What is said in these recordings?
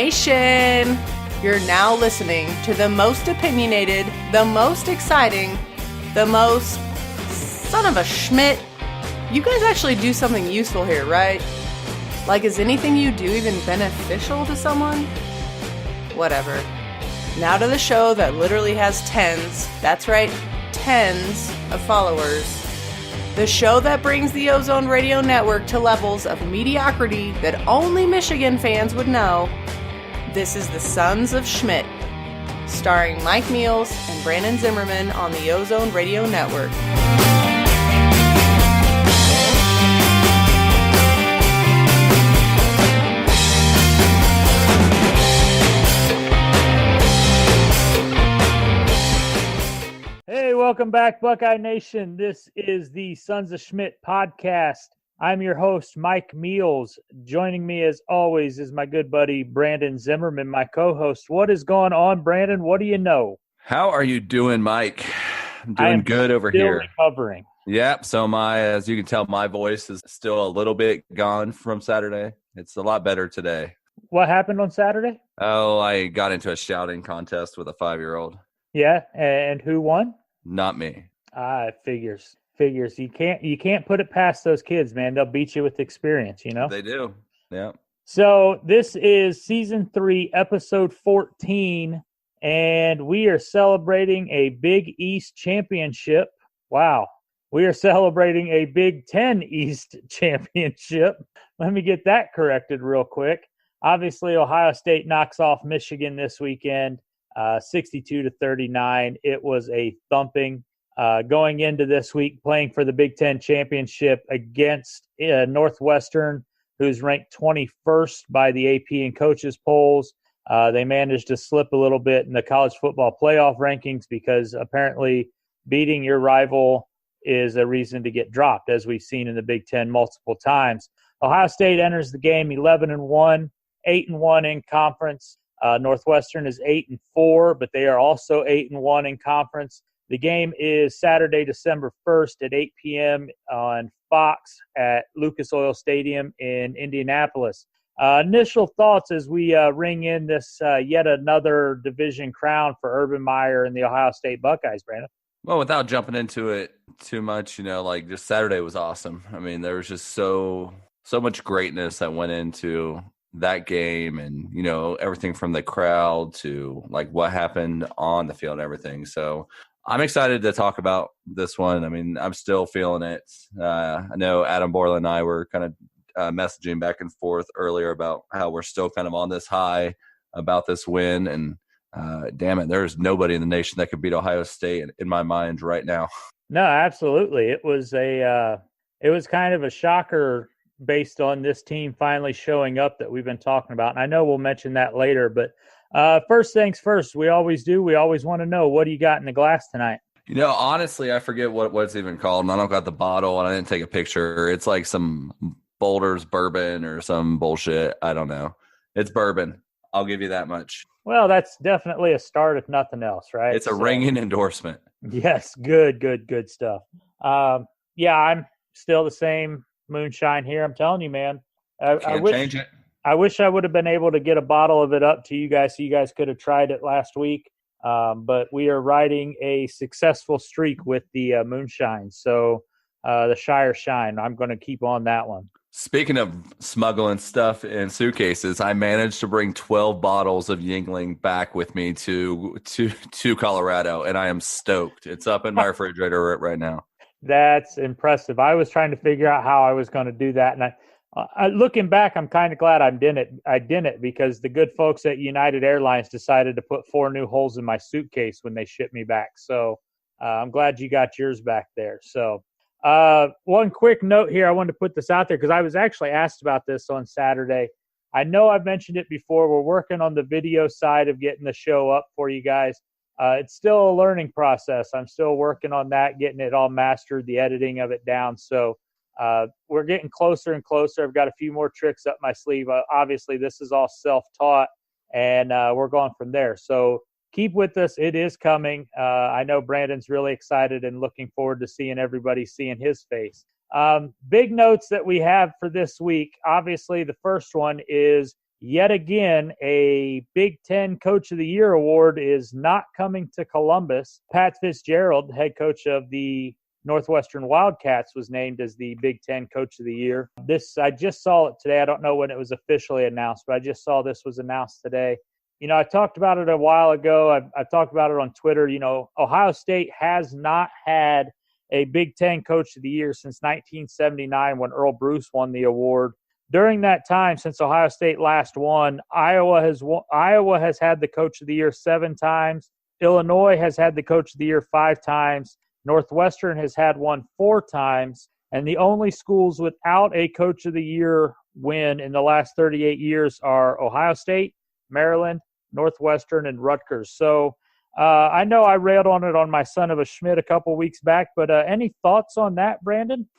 Nation. You're now listening to the most opinionated, the most exciting, the most son of a Schmidt. You guys actually do something useful here, right? Like, is anything you do even beneficial to someone? Whatever. Now to the show that literally has tens, that's right, tens of followers. The show that brings the Ozone Radio Network to levels of mediocrity that only Michigan fans would know. This is the Sons of Schmidt, starring Mike Meals and Brandon Zimmerman on the Ozone Radio Network. Hey, welcome back, Buckeye Nation. This is the Sons of Schmidt podcast. I'm your host, Mike Meals. Joining me, as always, is my good buddy, Brandon Zimmerman, my co-host. What is going on, Brandon? What do you know? How are you doing, Mike? I'm doing good over here. Recovering. Yep. So as you can tell, my voice is still a little bit gone from Saturday. It's a lot better today. What happened on Saturday? Oh, I got into a shouting contest with a 5-year-old. Yeah, and who won? Not me. It figures. You can't put it past those kids, man. They'll beat you with experience, you know? They do. Yeah. So this is season 3, episode 14, and we are celebrating a Big East championship. Wow. We are celebrating a Big Ten East championship. Let me get that corrected real quick. Obviously, Ohio State knocks off Michigan this weekend, 62-39. It was a thumping. Going into this week, playing for the Big Ten championship against Northwestern, who's ranked 21st by the AP and coaches polls. They managed to slip a little bit in the college football playoff rankings because apparently beating your rival is a reason to get dropped, as we've seen in the Big Ten multiple times. Ohio State enters the game 11-1, 8-1 in conference. Northwestern is 8-4, but they are also 8-1 in conference. The game is Saturday, December 1st at 8 p.m. on Fox at Lucas Oil Stadium in Indianapolis. Initial thoughts as we ring in this yet another division crown for Urban Meyer and the Ohio State Buckeyes, Brandon. Well, without jumping into it too much, just Saturday was awesome. I mean, there was just so much greatness that went into that game, and everything from the crowd to what happened on the field and everything. So I'm excited to talk about this one. I mean, I'm still feeling it. I know Adam Borland and I were kind of messaging back and forth earlier about how we're still kind of on this high about this win. And damn it, there's nobody in the nation that could beat Ohio State in my mind right now. No, absolutely. It was kind of a shocker based on this team finally showing up that we've been talking about. And I know we'll mention that later, but first things first, we always do. We always want to know, what do you got in the glass tonight? Honestly, I forget what it's even called. And I don't got the bottle, and I didn't take a picture. It's like some Boulder's bourbon or some bullshit. I don't know. It's bourbon. I'll give you that much. Well, that's definitely a start, if nothing else, right? It's a ringing endorsement. Yes, good stuff. Yeah, I'm still the same moonshine here. I'm telling you, man. Can't change it. I wish I would have been able to get a bottle of it up to you guys so you guys could have tried it last week. But we are riding a successful streak with the moonshine. So the Shire Shine, I'm going to keep on that one. Speaking of smuggling stuff in suitcases, I managed to bring 12 bottles of Yingling back with me to Colorado, and I am stoked. It's up in my refrigerator right now. That's impressive. I was trying to figure out how I was going to do that, and looking back, I'm kind of glad I didn't because the good folks at United Airlines decided to put 4 new holes in my suitcase when they shipped me back. So I'm glad you got yours back there. So one quick note here. I wanted to put this out there because I was actually asked about this on Saturday. I know I've mentioned it before. We're working on the video side of getting the show up for you guys. It's still a learning process. I'm still working on that, getting it all mastered, the editing of it down. So we're getting closer and closer. I've got a few more tricks up my sleeve. Obviously, this is all self-taught, and we're going from there. So keep with us. It is coming. I know Brandon's really excited and looking forward to seeing everybody seeing his face. Big notes that we have for this week. Obviously, the first one is yet again, a Big Ten Coach of the Year award is not coming to Columbus. Pat Fitzgerald, head coach of the Northwestern Wildcats, was named as the Big Ten Coach of the Year. I just saw it today. I don't know when it was officially announced, but I just saw this was announced today. I talked about it a while ago. I've talked about it on Twitter. Ohio State has not had a Big Ten Coach of the Year since 1979 when Earl Bruce won the award. During that time, since Ohio State last won, Iowa has had the Coach of the Year 7 times. Illinois has had the Coach of the Year 5 times. Northwestern has had one 4 times. And the only schools without a Coach of the Year win in the last 38 years are Ohio State, Maryland, Northwestern, and Rutgers. So I know I railed on it on my Son of a Schmidt a couple weeks back, but any thoughts on that, Brandon?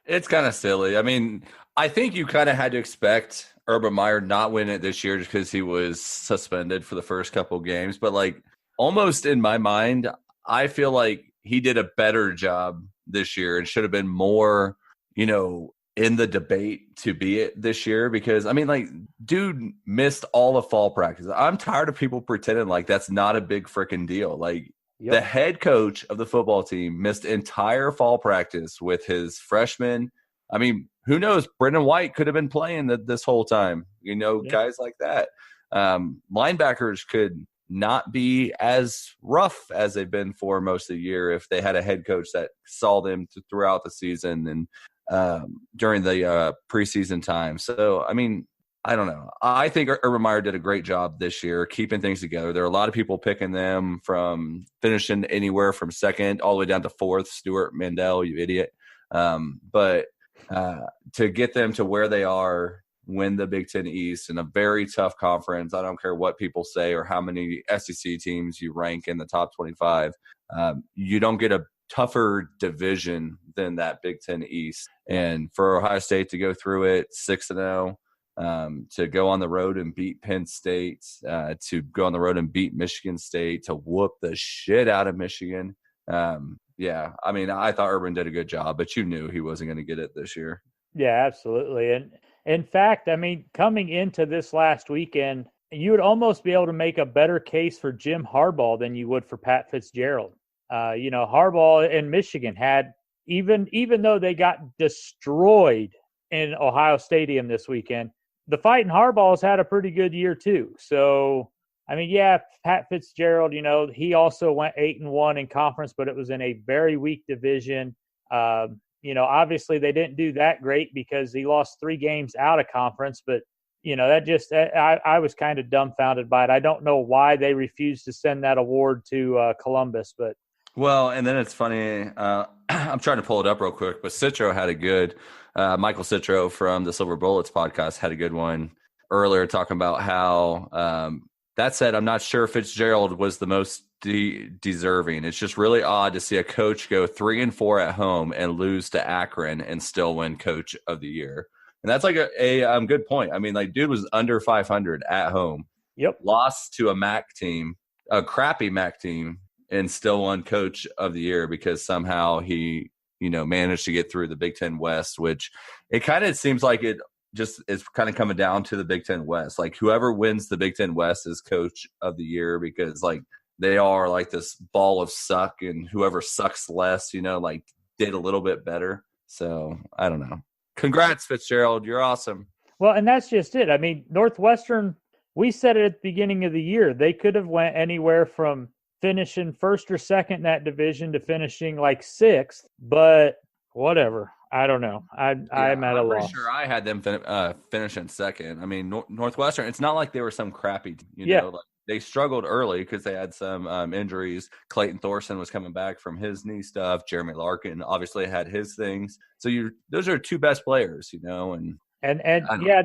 It's kind of silly. I mean, I think you kind of had to expect Urban Meyer not win it this year just because he was suspended for the first couple games. But almost in my mind, I feel like he did a better job this year and should have been more, in the debate to be it this year because, dude missed all the fall practice. I'm tired of people pretending like that's not a big freaking deal. The head coach of the football team missed entire fall practice with his freshmen. Who knows? Brendan White could have been playing this whole time, guys like that. Linebackers could not be as rough as they've been for most of the year if they had a head coach that saw them throughout the season and during the preseason time. So, I don't know. I think Urban Meyer did a great job this year keeping things together. There are a lot of people picking them from finishing anywhere from second all the way down to fourth. Stuart Mandel, you idiot. But to get them to where they are, win the Big Ten East in a very tough conference. I don't care what people say or how many SEC teams you rank in the top 25. You don't get a tougher division than that Big Ten East. And for Ohio State to go through it 6-0, to go on the road and beat Penn State, to go on the road and beat Michigan State, to whoop the shit out of Michigan. I thought Urban did a good job, but you knew he wasn't going to get it this year. Yeah, absolutely. And in fact, coming into this last weekend, you would almost be able to make a better case for Jim Harbaugh than you would for Pat Fitzgerald. Harbaugh in Michigan had, even though they got destroyed in Ohio Stadium this weekend, the Fighting Harbaughs had a pretty good year too. So, Pat Fitzgerald, he also went 8-1 in conference, but it was in a very weak division. Obviously they didn't do that great because he lost 3 games out of conference, but I was kind of dumbfounded by it. I don't know why they refused to send that award to Columbus, but. Well, and then it's funny. I'm trying to pull it up real quick, but Citro had a good Michael Citro from the Silver Bullets podcast had a good one earlier talking about how that said, I'm not sure Fitzgerald was the most deserving. It's just really odd to see a coach go 3-4 at home and lose to Akron and still win Coach of the Year. And that's a good point. Dude was under 500 at home. Yep. Lost to a MAC team, a crappy MAC team, and still won Coach of the Year because somehow he, managed to get through the Big Ten West, which it kind of seems like it just is kind of coming down to the Big Ten West. Whoever wins the Big Ten West is Coach of the Year because they are this ball of suck, and whoever sucks less, did a little bit better. So I don't know. Congrats, Fitzgerald. You're awesome. Well, and that's just it. Northwestern, we said it at the beginning of the year, they could have went anywhere from finishing first or second in that division to finishing 6th, but whatever. I don't know. I'm at a loss. I'm sure I had them finishing second. Northwestern, it's not like they were some crappy, they struggled early because they had some injuries. Clayton Thorson was coming back from his knee stuff. Jeremy Larkin obviously had his things. So those are 2 best players, and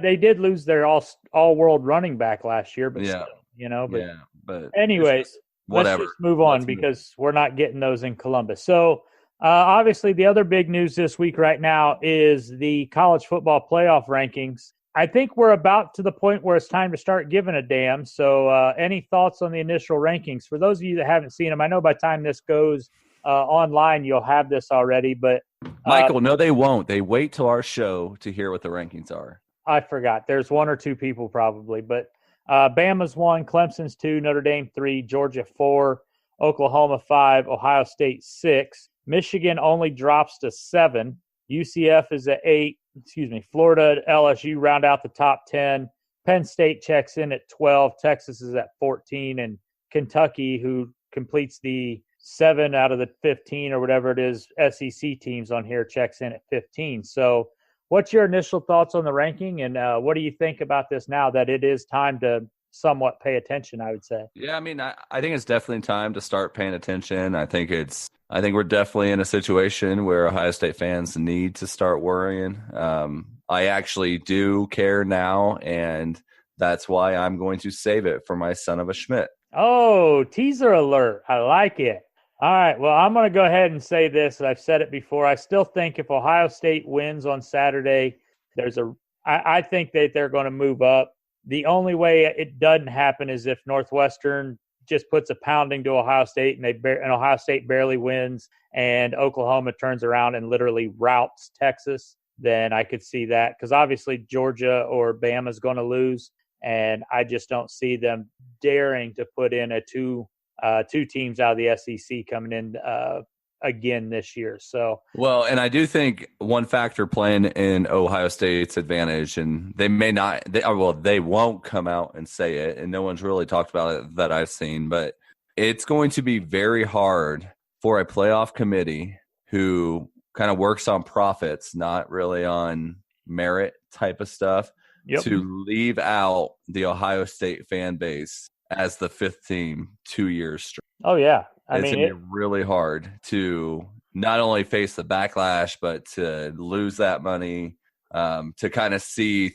they did lose their all world running back last year, but but anyways, whatever. Let's just move on because we're not getting those in Columbus. So obviously the other big news this week right now is the college football playoff rankings. I think we're about to the point where it's time to start giving a damn. So any thoughts on the initial rankings? For those of you that haven't seen them, I know by the time this goes online, you'll have this already. But Michael, no, they won't. They wait till our show to hear what the rankings are. I forgot. There's one or two people probably, but Bama's 1, Clemson's 2, Notre Dame 3, Georgia 4, Oklahoma 5, Ohio State 6. Michigan only drops to 7. UCF is at 8. Florida, LSU round out the top 10. Penn State checks in at 12. Texas is at 14. And Kentucky, who completes the 7 out of the 15 or whatever it is, SEC teams on here, checks in at 15. So what's your initial thoughts on the ranking, and what do you think about this now that it is time to somewhat pay attention, I would say? Yeah, I mean, I think it's definitely time to start paying attention. I think we're definitely in a situation where Ohio State fans need to start worrying. I actually do care now, and that's why I'm going to save it for my Son of a Schmidt. Oh, teaser alert. I like it. All right, well, I'm going to go ahead and say this. I've said it before. I still think if Ohio State wins on Saturday, I think that they're going to move up. The only way it doesn't happen is if Northwestern just puts a pounding to Ohio State and Ohio State barely wins and Oklahoma turns around and literally routs Texas, then I could see that, because obviously Georgia or Bama is going to lose, and I just don't see them daring to put in a two teams out of the SEC coming in again this year. So, well, and I do think one factor playing in Ohio State's advantage, and they won't come out and say it, and no one's really talked about it that I've seen, but it's going to be very hard for a playoff committee who kind of works on profits, not really on merit type of stuff, to leave out the Ohio State fan base as the 5th team 2 years straight. Oh, yeah. It's going to be really hard to not only face the backlash, but to lose that money, to kind of see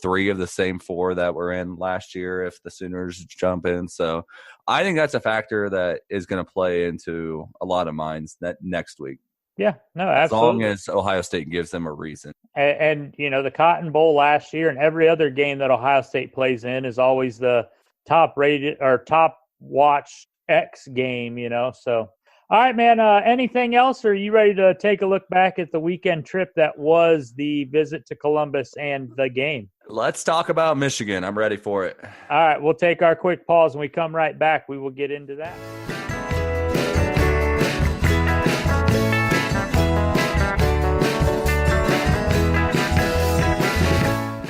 3 of the same 4 that were in last year if the Sooners jump in. So I think that's a factor that is going to play into a lot of minds next week. Yeah, no, absolutely. As long as Ohio State gives them a reason. And the Cotton Bowl last year and every other game that Ohio State plays in is always the top rated or top watched X game, So, all right, man, anything else? Or are you ready to take a look back at the weekend trip that was the visit to Columbus and the game? Let's talk about Michigan. I'm ready for it. All right, we'll take our quick pause. When we come right back, we will get into that.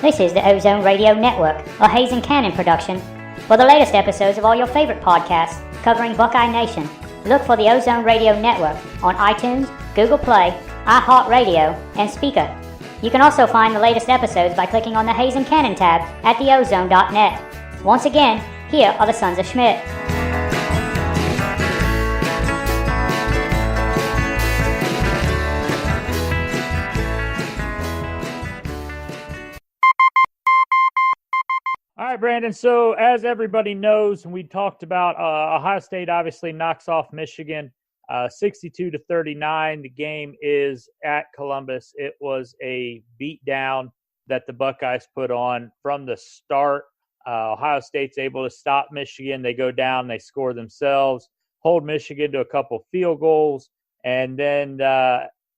This is the Ozone Radio Network, a Hayes and Cannon production. For the latest episodes of all your favorite podcasts covering Buckeye Nation, look for the Ozone Radio Network on iTunes, Google Play, iHeartRadio, and Speaker. You can also find the latest episodes by clicking on the Hayes and Cannon tab at theozone.net. Once again, here are the Sons of Schmidt. All right, Brandon. So as everybody knows, and we talked about, Ohio State obviously knocks off Michigan 62-39. The game is at Columbus. It was a beatdown that the Buckeyes put on from the start. Ohio State's able to stop Michigan. They go down, they score themselves, hold Michigan to a couple field goals. And then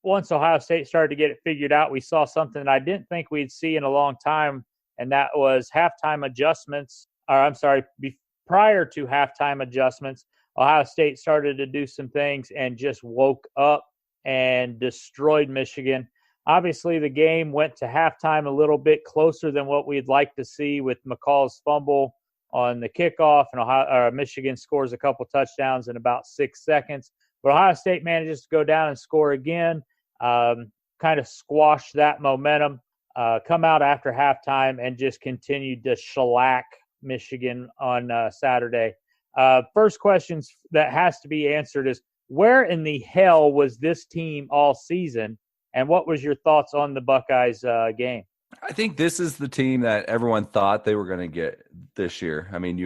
once Ohio State started to get it figured out, we saw something that I didn't think we'd see in a long time. And that was halftime adjustments, prior to halftime adjustments, Ohio State started to do some things and just woke up and destroyed Michigan. Obviously, the game went to halftime a little bit closer than what we'd like to see with McCall's fumble on the kickoff, and Michigan scores a couple touchdowns in about 6 seconds. But Ohio State manages to go down and score again, kind of squash that momentum. Come out after halftime and just continued to shellac Michigan on Saturday. First questions that has to be answered is, where in the hell was this team all season? And what was your thoughts on the Buckeyes game? I think this is the team that everyone thought they were going to get this year. I mean,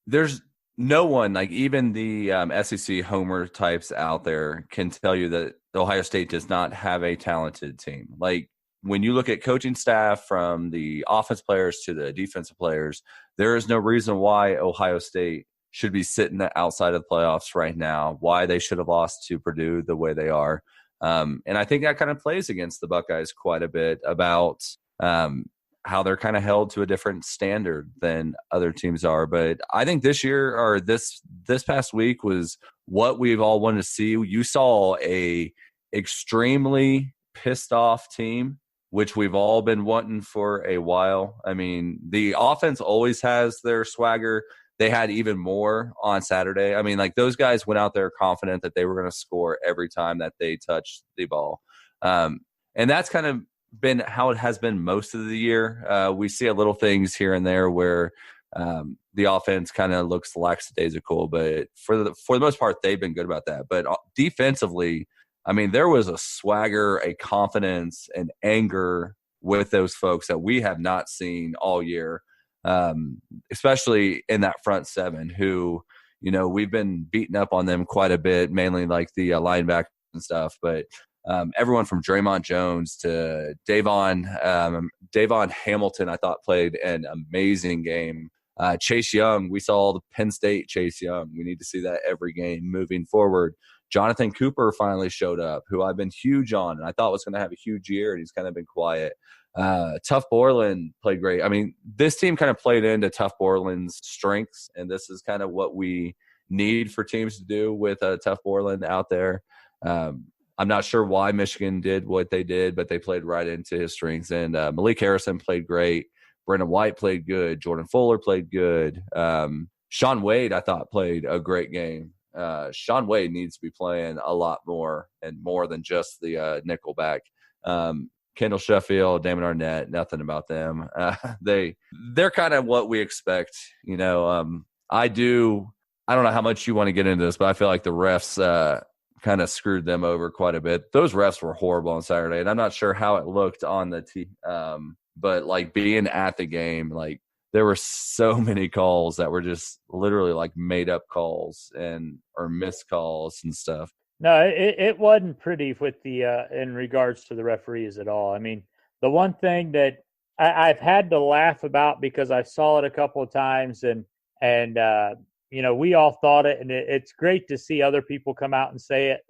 there's no one, like even the SEC homer types out there can tell you that Ohio State does not have a talented team. Like, when you look at coaching staff from the offense players to the defensive players, there is no reason why Ohio State should be sitting outside of the playoffs right now, why they should have lost to Purdue the way they are. And I think that kind of plays against the Buckeyes quite a bit about how they're kind of held to a different standard than other teams are. But I think this year, or this past week, was what we've all wanted to see. You saw a extremely pissed off team, which we've all been wanting for a while. I mean, the offense always has their swagger. They had even more on Saturday. I mean, like, those guys went out there confident that they were going to score every time that they touched the ball. And that's kind of been how it has been most of the year. We see a little things here and there where the offense kind of looks lackadaisical, but for the most part, they've been good about that. But defensively, I mean, there was a swagger, a confidence, and anger with those folks that we have not seen all year, especially in that front seven who, you know, we've been beating up on them quite a bit, mainly like the linebackers and stuff. But everyone from Draymond Jones to Davon Hamilton, I thought played an amazing game. Chase Young, we saw the Penn State Chase Young. We need to see that every game moving forward. Jonathan Cooper finally showed up, who I've been huge on, and I thought was going to have a huge year, and he's kind of been quiet. Tough Borland played great. I mean, this team kind of played into Tough Borland's strengths, and this is kind of what we need for teams to do with Tough Borland out there. I'm not sure why Michigan did what they did, but they played right into his strengths. And Malik Harrison played great. Brendan White played good. Jordan Fuller played good. Sean Wade, I thought, played a great game. Sean Wade needs to be playing a lot more, and more than just the nickelback. Kendall Sheffield, Damon Arnett, nothing about them. They're kind of what we expect. You know, I don't know how much you want to get into this, but I feel like the refs kind of screwed them over quite a bit. Those refs were horrible on Saturday, and I'm not sure how it looked on the but like being at the game, like there were so many calls that were just literally like made up calls or missed calls and stuff. No, it wasn't pretty with the in regards to the referees at all. I mean, the one thing that I've had to laugh about, because I saw it a couple of times, and you know, we all thought it, and it's great to see other people come out and say it.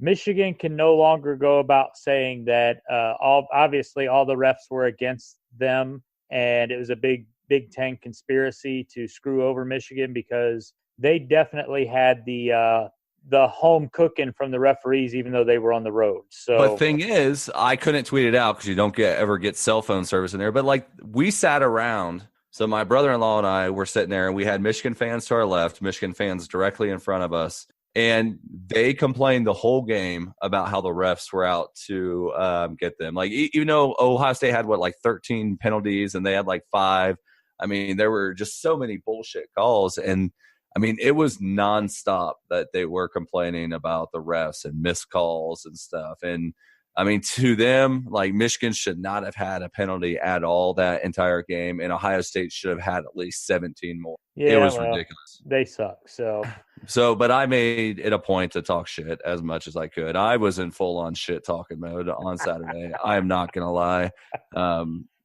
Michigan can no longer go about saying that obviously all the refs were against them, and it was a Big Ten conspiracy to screw over Michigan, because they definitely had the home cooking from the referees, even though they were on the road. So, but thing is, I couldn't tweet it out because you don't ever get cell phone service in there. But like, we sat around. So my brother-in-law and I were sitting there, and we had Michigan fans to our left, Michigan fans directly in front of us. And they complained the whole game about how the refs were out to get them. Like, even though Ohio State had, 13 penalties, and they had 5. I mean, there were just so many bullshit calls. And, I mean, it was nonstop that they were complaining about the refs and missed calls and stuff. And, I mean, to them, Michigan should not have had a penalty at all that entire game, and Ohio State should have had at least 17 more. Yeah, it was ridiculous. They suck. So, but I made it a point to talk shit as much as I could. I was in full-on shit-talking mode on Saturday. I am not going to lie.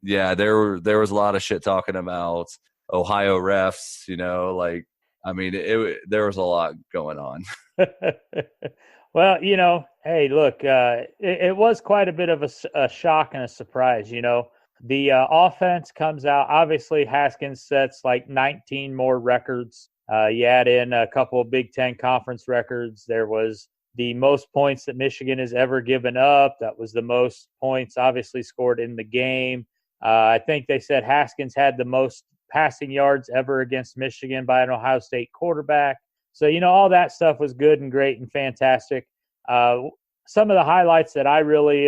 Yeah, there was a lot of shit talking about Ohio refs, you know, I mean, there was a lot going on. Well, you know, hey, look, it was quite a bit of a shock and a surprise. You know, the offense comes out. Obviously, Haskins sets 19 more records. You add in a couple of Big Ten conference records. There was the most points that Michigan has ever given up. That was the most points, obviously, scored in the game. I think they said Haskins had the most passing yards ever against Michigan by an Ohio State quarterback. So, you know, all that stuff was good and great and fantastic. Some of the highlights that I really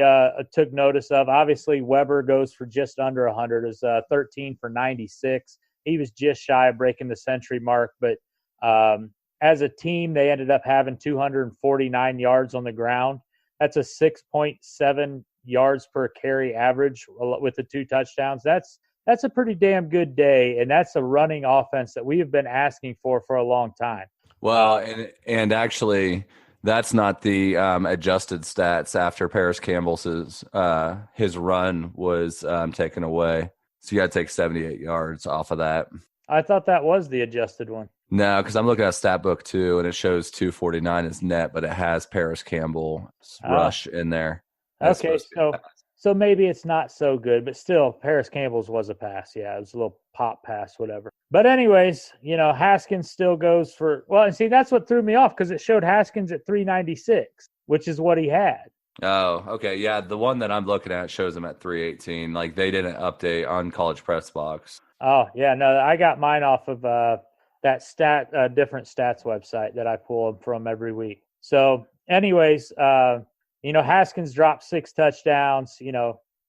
took notice of, obviously, Weber goes for just under 100. It was 13 for 96. He was just shy of breaking the century mark. But as a team, they ended up having 249 yards on the ground. That's a 6.7 yards per carry average with the 2 touchdowns. That's a pretty damn good day, and that's a running offense that we have been asking for a long time. Well, and actually, that's not the adjusted stats after Paris Campbell's his run was taken away. So you got to take 78 yards off of that. I thought that was the adjusted one. No, because I'm looking at stat book too, and it shows 249 as net, but it has Paris Campbell's rush in there. Okay, so So maybe it's not so good, but still, Paris Campbell's was a pass. Yeah, it was a little pop pass, whatever. But anyways, Haskins still goes for, well, and see, that's what threw me off because it showed Haskins at 396, which is what he had. Oh, okay. Yeah, the one that I'm looking at shows him at 318. Like, they didn't update on College Press Box. Oh, yeah, no, I got mine off of that different stats website that I pull from every week. So anyways, Haskins dropped 6 touchdowns.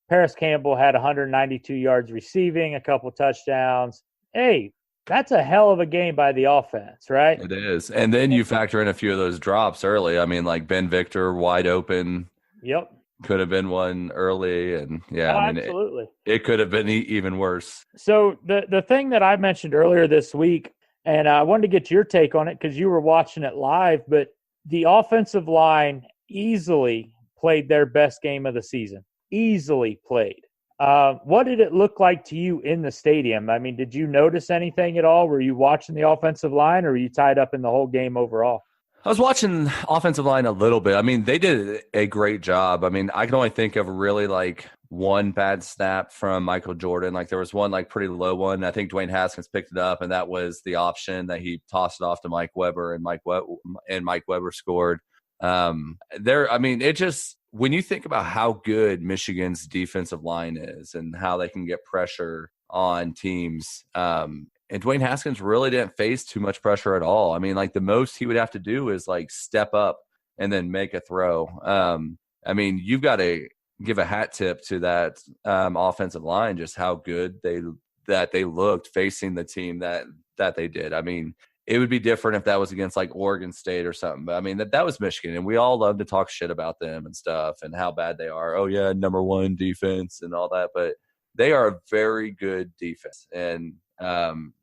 Paris Campbell had 192 yards receiving, a couple touchdowns. Hey, that's a hell of a game by the offense, right? It is. And then you factor in a few of those drops early. I mean, like Ben Victor wide open. Yep. Could have been one early. And yeah, absolutely. It could have been even worse. So the thing that I mentioned earlier this week, and I wanted to get your take on it because you were watching it live, but the offensive line easily played their best game of the season. Easily played. What did it look like to you in the stadium? I mean, did you notice anything at all? Were you watching the offensive line, or were you tied up in the whole game overall? I was watching offensive line a little bit. I mean, they did a great job. I mean, I can only think of really like one bad snap from Michael Jordan. Like there was one like pretty low one. I think Dwayne Haskins picked it up, and that was the option that he tossed it off to Mike Weber, and Mike Weber scored. It just, when you think about how good Michigan's defensive line is and how they can get pressure on teams, and Dwayne Haskins really didn't face too much pressure at all. I mean, like the most he would have to do is like step up and then make a throw. I mean, you've got to give a hat tip to that offensive line, just how good they looked facing the team that they did. I mean, it would be different if that was against like Oregon State or something. But I mean, that was Michigan, and we all love to talk shit about them and stuff and how bad they are. Oh yeah, number 1 defense and all that. But they are a very good defense, and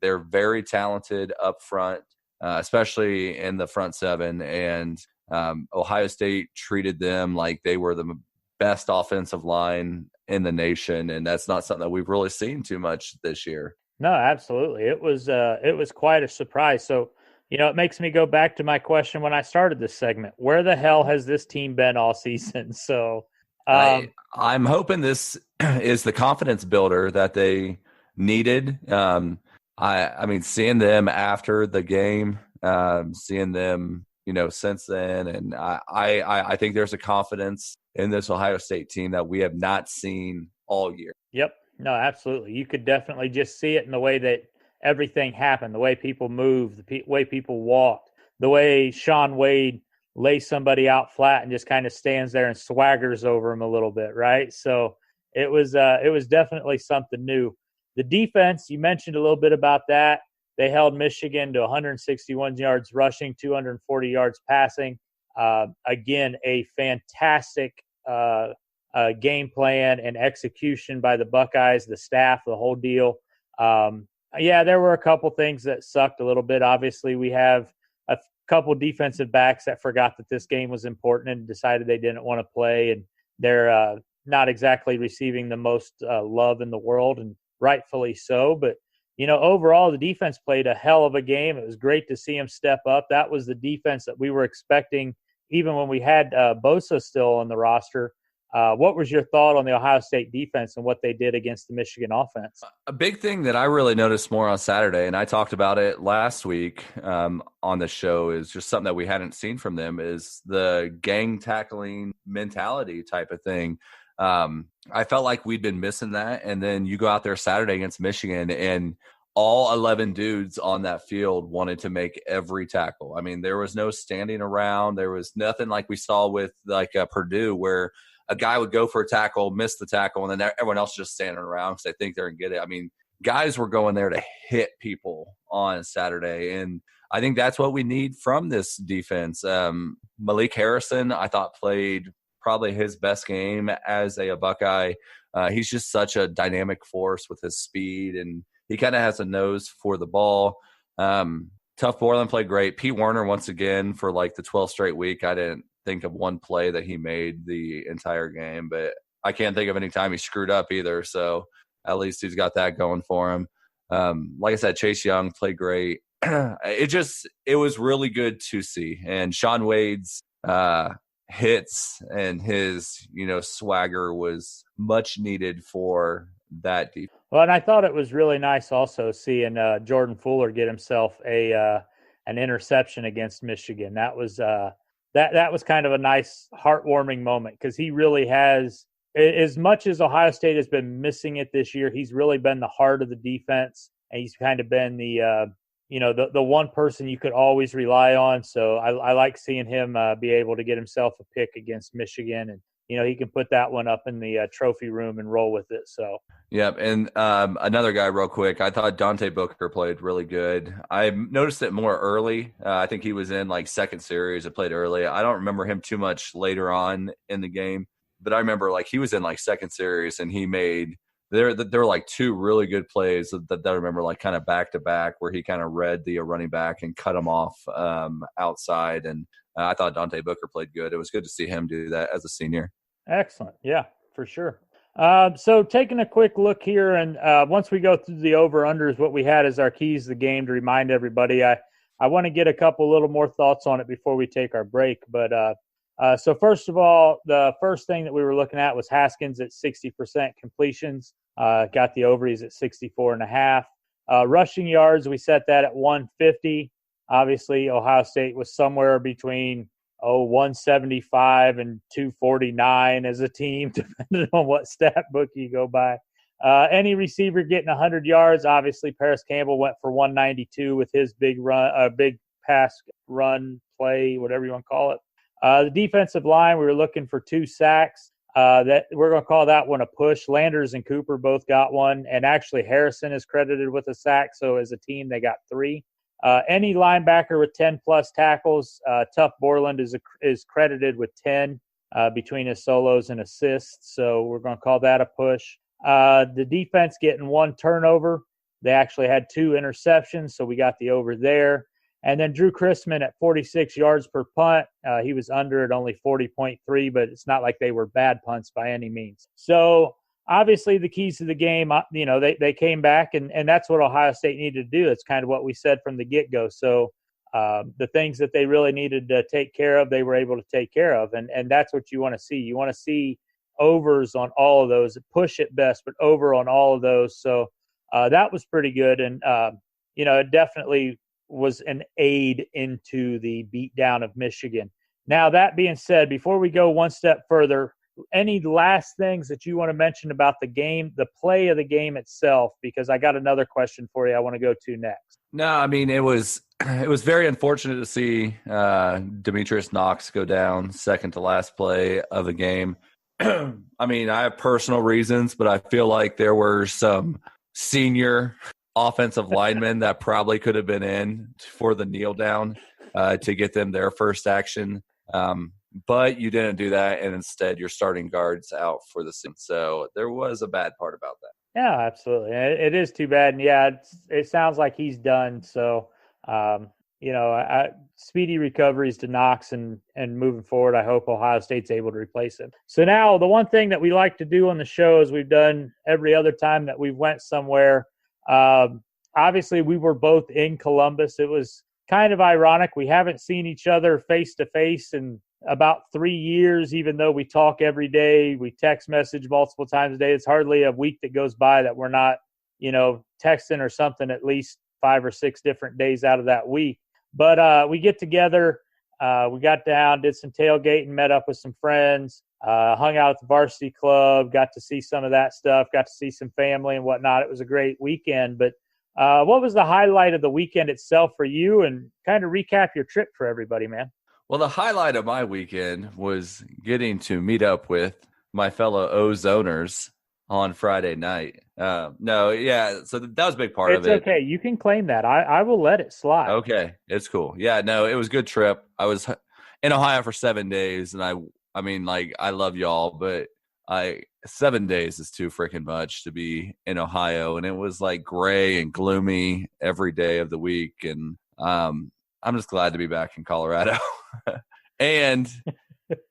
they're very talented up front, especially in the front 7. And Ohio State treated them like they were the best offensive line in the nation, and that's not something that we've really seen too much this year. No, absolutely. It was quite a surprise. So, it makes me go back to my question when I started this segment. Where the hell has this team been all season? So I'm hoping this is the confidence builder that they needed. I mean, seeing them after the game, seeing them, since then, and I think there's a confidence in this Ohio State team that we have not seen all year. Yep. No, absolutely. You could definitely just see it in the way that everything happened, the way people moved, the way people walked, the way Shaun Wade lays somebody out flat and just kind of stands there and swaggers over him a little bit, right? So it was definitely something new. The defense, you mentioned a little bit about that. They held Michigan to 161 yards rushing, 240 yards passing. Again, a fantastic game plan and execution by the Buckeyes, the staff, the whole deal. There were a couple things that sucked a little bit. Obviously, we have a couple defensive backs that forgot that this game was important and decided they didn't want to play, and they're not exactly receiving the most love in the world, and rightfully so. But, overall, the defense played a hell of a game. It was great to see them step up. That was the defense that we were expecting even when we had Bosa still on the roster. What was your thought on the Ohio State defense and what they did against the Michigan offense? A big thing that I really noticed more on Saturday, and I talked about it last week on the show, is just something that we hadn't seen from them, is the gang tackling mentality type of thing. I felt like we'd been missing that. And then you go out there Saturday against Michigan, and all 11 dudes on that field wanted to make every tackle. I mean, there was no standing around. There was nothing like we saw with like Purdue, where a guy would go for a tackle, miss the tackle, and then everyone else just standing around because they think they're going to get it. I mean, guys were going there to hit people on Saturday, and I think that's what we need from this defense. Malik Harrison, I thought, played probably his best game as a Buckeye. He's just such a dynamic force with his speed, and he kind of has a nose for the ball. Tough Borland played great. Pete Werner, once again, for like the 12th straight week, I didn't think of one play that he made the entire game, but I can't think of any time he screwed up either. So at least he's got that going for him. Like I said, Chase Young played great. It was really good to see. And Shaun Wade's hits and his, swagger was much needed for that defense. Well, and I thought it was really nice also seeing Jordan Fuller get himself an interception against Michigan. That was that was kind of a nice, heartwarming moment because he really has, as much as Ohio State has been missing it this year, he's really been the heart of the defense, and he's kind of been the the one person you could always rely on. So I like seeing him be able to get himself a pick against Michigan, and he can put that one up in the trophy room and roll with it. So. Yep, and another guy real quick, I thought Dante Booker played really good. I noticed it more early. I think he was in second series. I played early. I don't remember him too much later on in the game, but I remember he was in second series and he made there were two really good plays that I remember kind of back to back where he kind of read the running back and cut him off outside, and I thought Dante Booker played good. It was good to see him do that as a senior. Excellent, yeah, for sure. So taking a quick look here, and once we go through the over-unders, what we had as our keys to the game to remind everybody, I want to get a couple little more thoughts on it before we take our break. But so first of all, the first thing that we were looking at was Haskins at 60% completions. Got the overs at 64.5. Rushing yards, we set that at 150. Obviously, Ohio State was somewhere between 175 and 249 as a team, depending on what stat book you go by. Any receiver getting 100 yards, obviously Paris Campbell went for 192 with his big pass run play, whatever you want to call it. The defensive line, we were looking for 2 sacks. That we're going to call that one a push. Landers and Cooper both got one, and actually Harrison is credited with a sack. So as a team, they got 3. Any linebacker with 10-plus tackles, Tuff Borland is credited with 10 between his solos and assists, so we're going to call that a push. The defense getting 1 turnover. They actually had 2 interceptions, so we got the over there. And then Drew Chrisman at 46 yards per punt. He was under at only 40.3, but it's not like they were bad punts by any means. So obviously, the keys to the game, they came back, and that's what Ohio State needed to do. It's kind of what we said from the get-go. So the things that they really needed to take care of, they were able to take care of, and that's what you want to see. You want to see overs on all of those, push at best, but over on all of those. So that was pretty good, and it definitely was an aid into the beatdown of Michigan. Now, that being said, before we go one step further, any last things that you want to mention about the game, the play of the game itself? Because I got another question for you I want to go to next. No, I mean, it was very unfortunate to see Demetrius Knox go down second to last play of the game. I mean, I have personal reasons, but I feel like there were some senior offensive linemen that probably could have been in for the kneel down to get them their first action. But you didn't do that, and instead your starting guards out for the season. So there was a bad part about that. Yeah, absolutely. It is too bad. And yeah, it sounds like he's done. So, speedy recoveries to Knox and moving forward, I hope Ohio State's able to replace him. So now the one thing that we like to do on the show is we've done every other time that we've went somewhere. Obviously, we were both in Columbus. It was kind of ironic. We haven't seen each other face to face in about 3 years, even though we talk every day. We text message multiple times a day. It's hardly a week that goes by that we're not, texting or something at least 5 or 6 different days out of that week. But we get together. We got down, did some tailgating, met up with some friends, hung out at the varsity club, got to see some of that stuff, got to see some family and whatnot. It was a great weekend. But what was the highlight of the weekend itself for you, and kind of recap your trip for everybody, man? Well, the highlight of my weekend was getting to meet up with my fellow Ozoners on Friday night. So that was a big part of it. It's okay. You can claim that. I will let it slide. Okay. It's cool. Yeah, no, it was a good trip. I was in Ohio for 7 days, and I mean, I love y'all, but 7 days is too freaking much to be in Ohio, and it was gray and gloomy every day of the week, and I'm just glad to be back in Colorado. And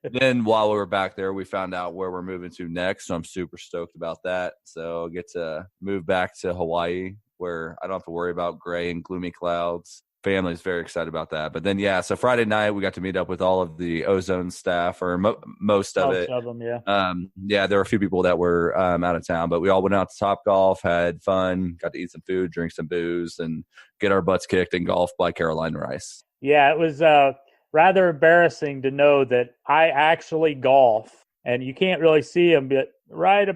then while we were back there, we found out where we're moving to next. So I'm super stoked about that. So I'll get to move back to Hawaii, where I don't have to worry about gray and gloomy clouds. family's very excited about that. But then, yeah, so Friday night we got to meet up with all of the Ozone staff, or most of it. Most of them, yeah. Yeah, there were a few people that were out of town, but we all went out to Top Golf, had fun, got to eat some food, drink some booze, and get our butts kicked in golf by Caroline Rice. Yeah, it was rather embarrassing to know that I actually golf, and you can't really see them, but right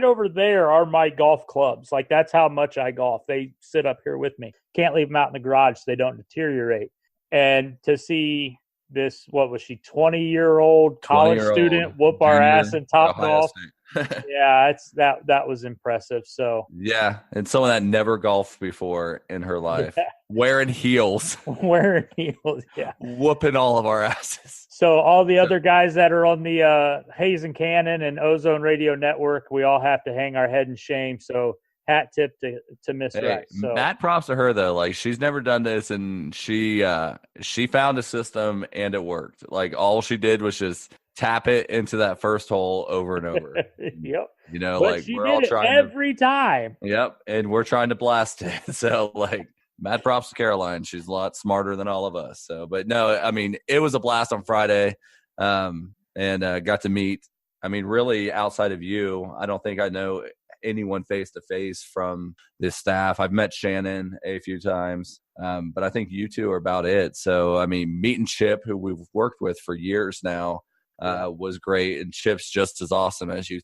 over there are my golf clubs. Like, that's how much I golf. They sit up here with me. Can't leave them out in the garage so they don't deteriorate. And to see this, what was she, 20-year-old college student whoop our ass in Top Golf. Yeah, that was impressive. So yeah, and someone that never golfed before in her life, wearing heels, yeah, whooping all of our asses. So all the other guys that are on the Hayes and Cannon and Ozone Radio Network, we all have to hang our head in shame. So hat tip to Miss Rice. So mad props to her though. Like, she's never done this, and she found a system and it worked. Like, all she did was just tap it into that first hole over and over. Yep. You know, but like, she we're did all it trying every time. Yep, and we're trying to blast it. So, like, mad props to Caroline. She's a lot smarter than all of us. So, but no, I mean, it was a blast on Friday, and got to meet. I mean, really, outside of you, I don't think I know anyone face to face from this staff. I've met Shannon a few times, but I think you two are about it. So, I mean, meeting Chip, who we've worked with for years now, was great, and Chip's just as awesome as you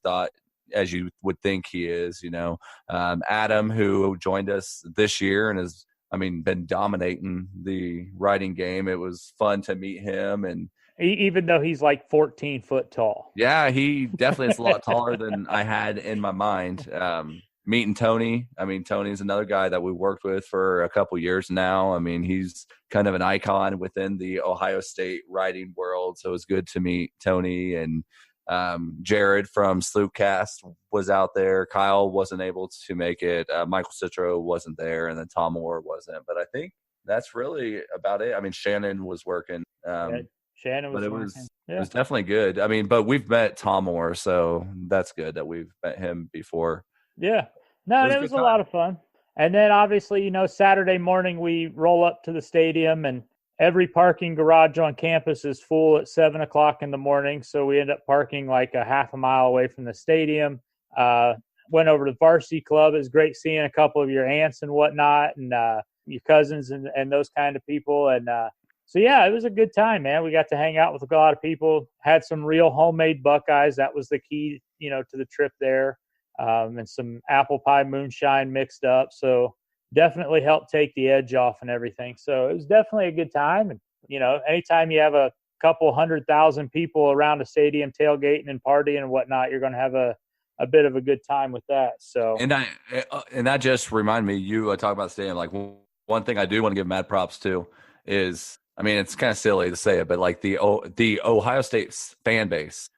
would think he is. You know, Adam, who joined us this year and has, I mean, been dominating the riding game. It was fun to meet him, and even though he's like 14 foot tall. Yeah, he definitely is a lot taller than I had in my mind. Meeting Tony. I mean, Tony's another guy that we worked with for a couple years now. I mean, he's kind of an icon within the Ohio State riding world. So it was good to meet Tony. And Jared from Sloopcast was out there. Kyle wasn't able to make it. Michael Citro wasn't there. And then Tom Moore wasn't. But I think that's really about it. I mean, Shannon was working. Shannon was, but it was definitely good. I mean, but we've met Tom Moore, so that's good that we've met him before. Yeah. No, it was a lot of fun. And then obviously, you know, Saturday morning we roll up to the stadium, and every parking garage on campus is full at 7:00 in the morning. So we end up parking like a half a mile away from the stadium. Went over to the varsity club. It was great seeing a couple of your aunts and whatnot, and your cousins and those kind of people. And so, yeah, it was a good time, man. We got to hang out with a lot of people, had some real homemade Buckeyes. That was the key, you know, to the trip there. And some apple pie moonshine mixed up. So definitely helped take the edge off and everything. So it was definitely a good time. And, you know, anytime you have a couple 100,000 people around a stadium tailgating and partying and whatnot, you're going to have a bit of a good time with that. So, and that just reminded me, you talk about the stadium. Like, one thing I do want to give mad props to is, I mean, it's kind of silly to say it, but like the Ohio State fan base,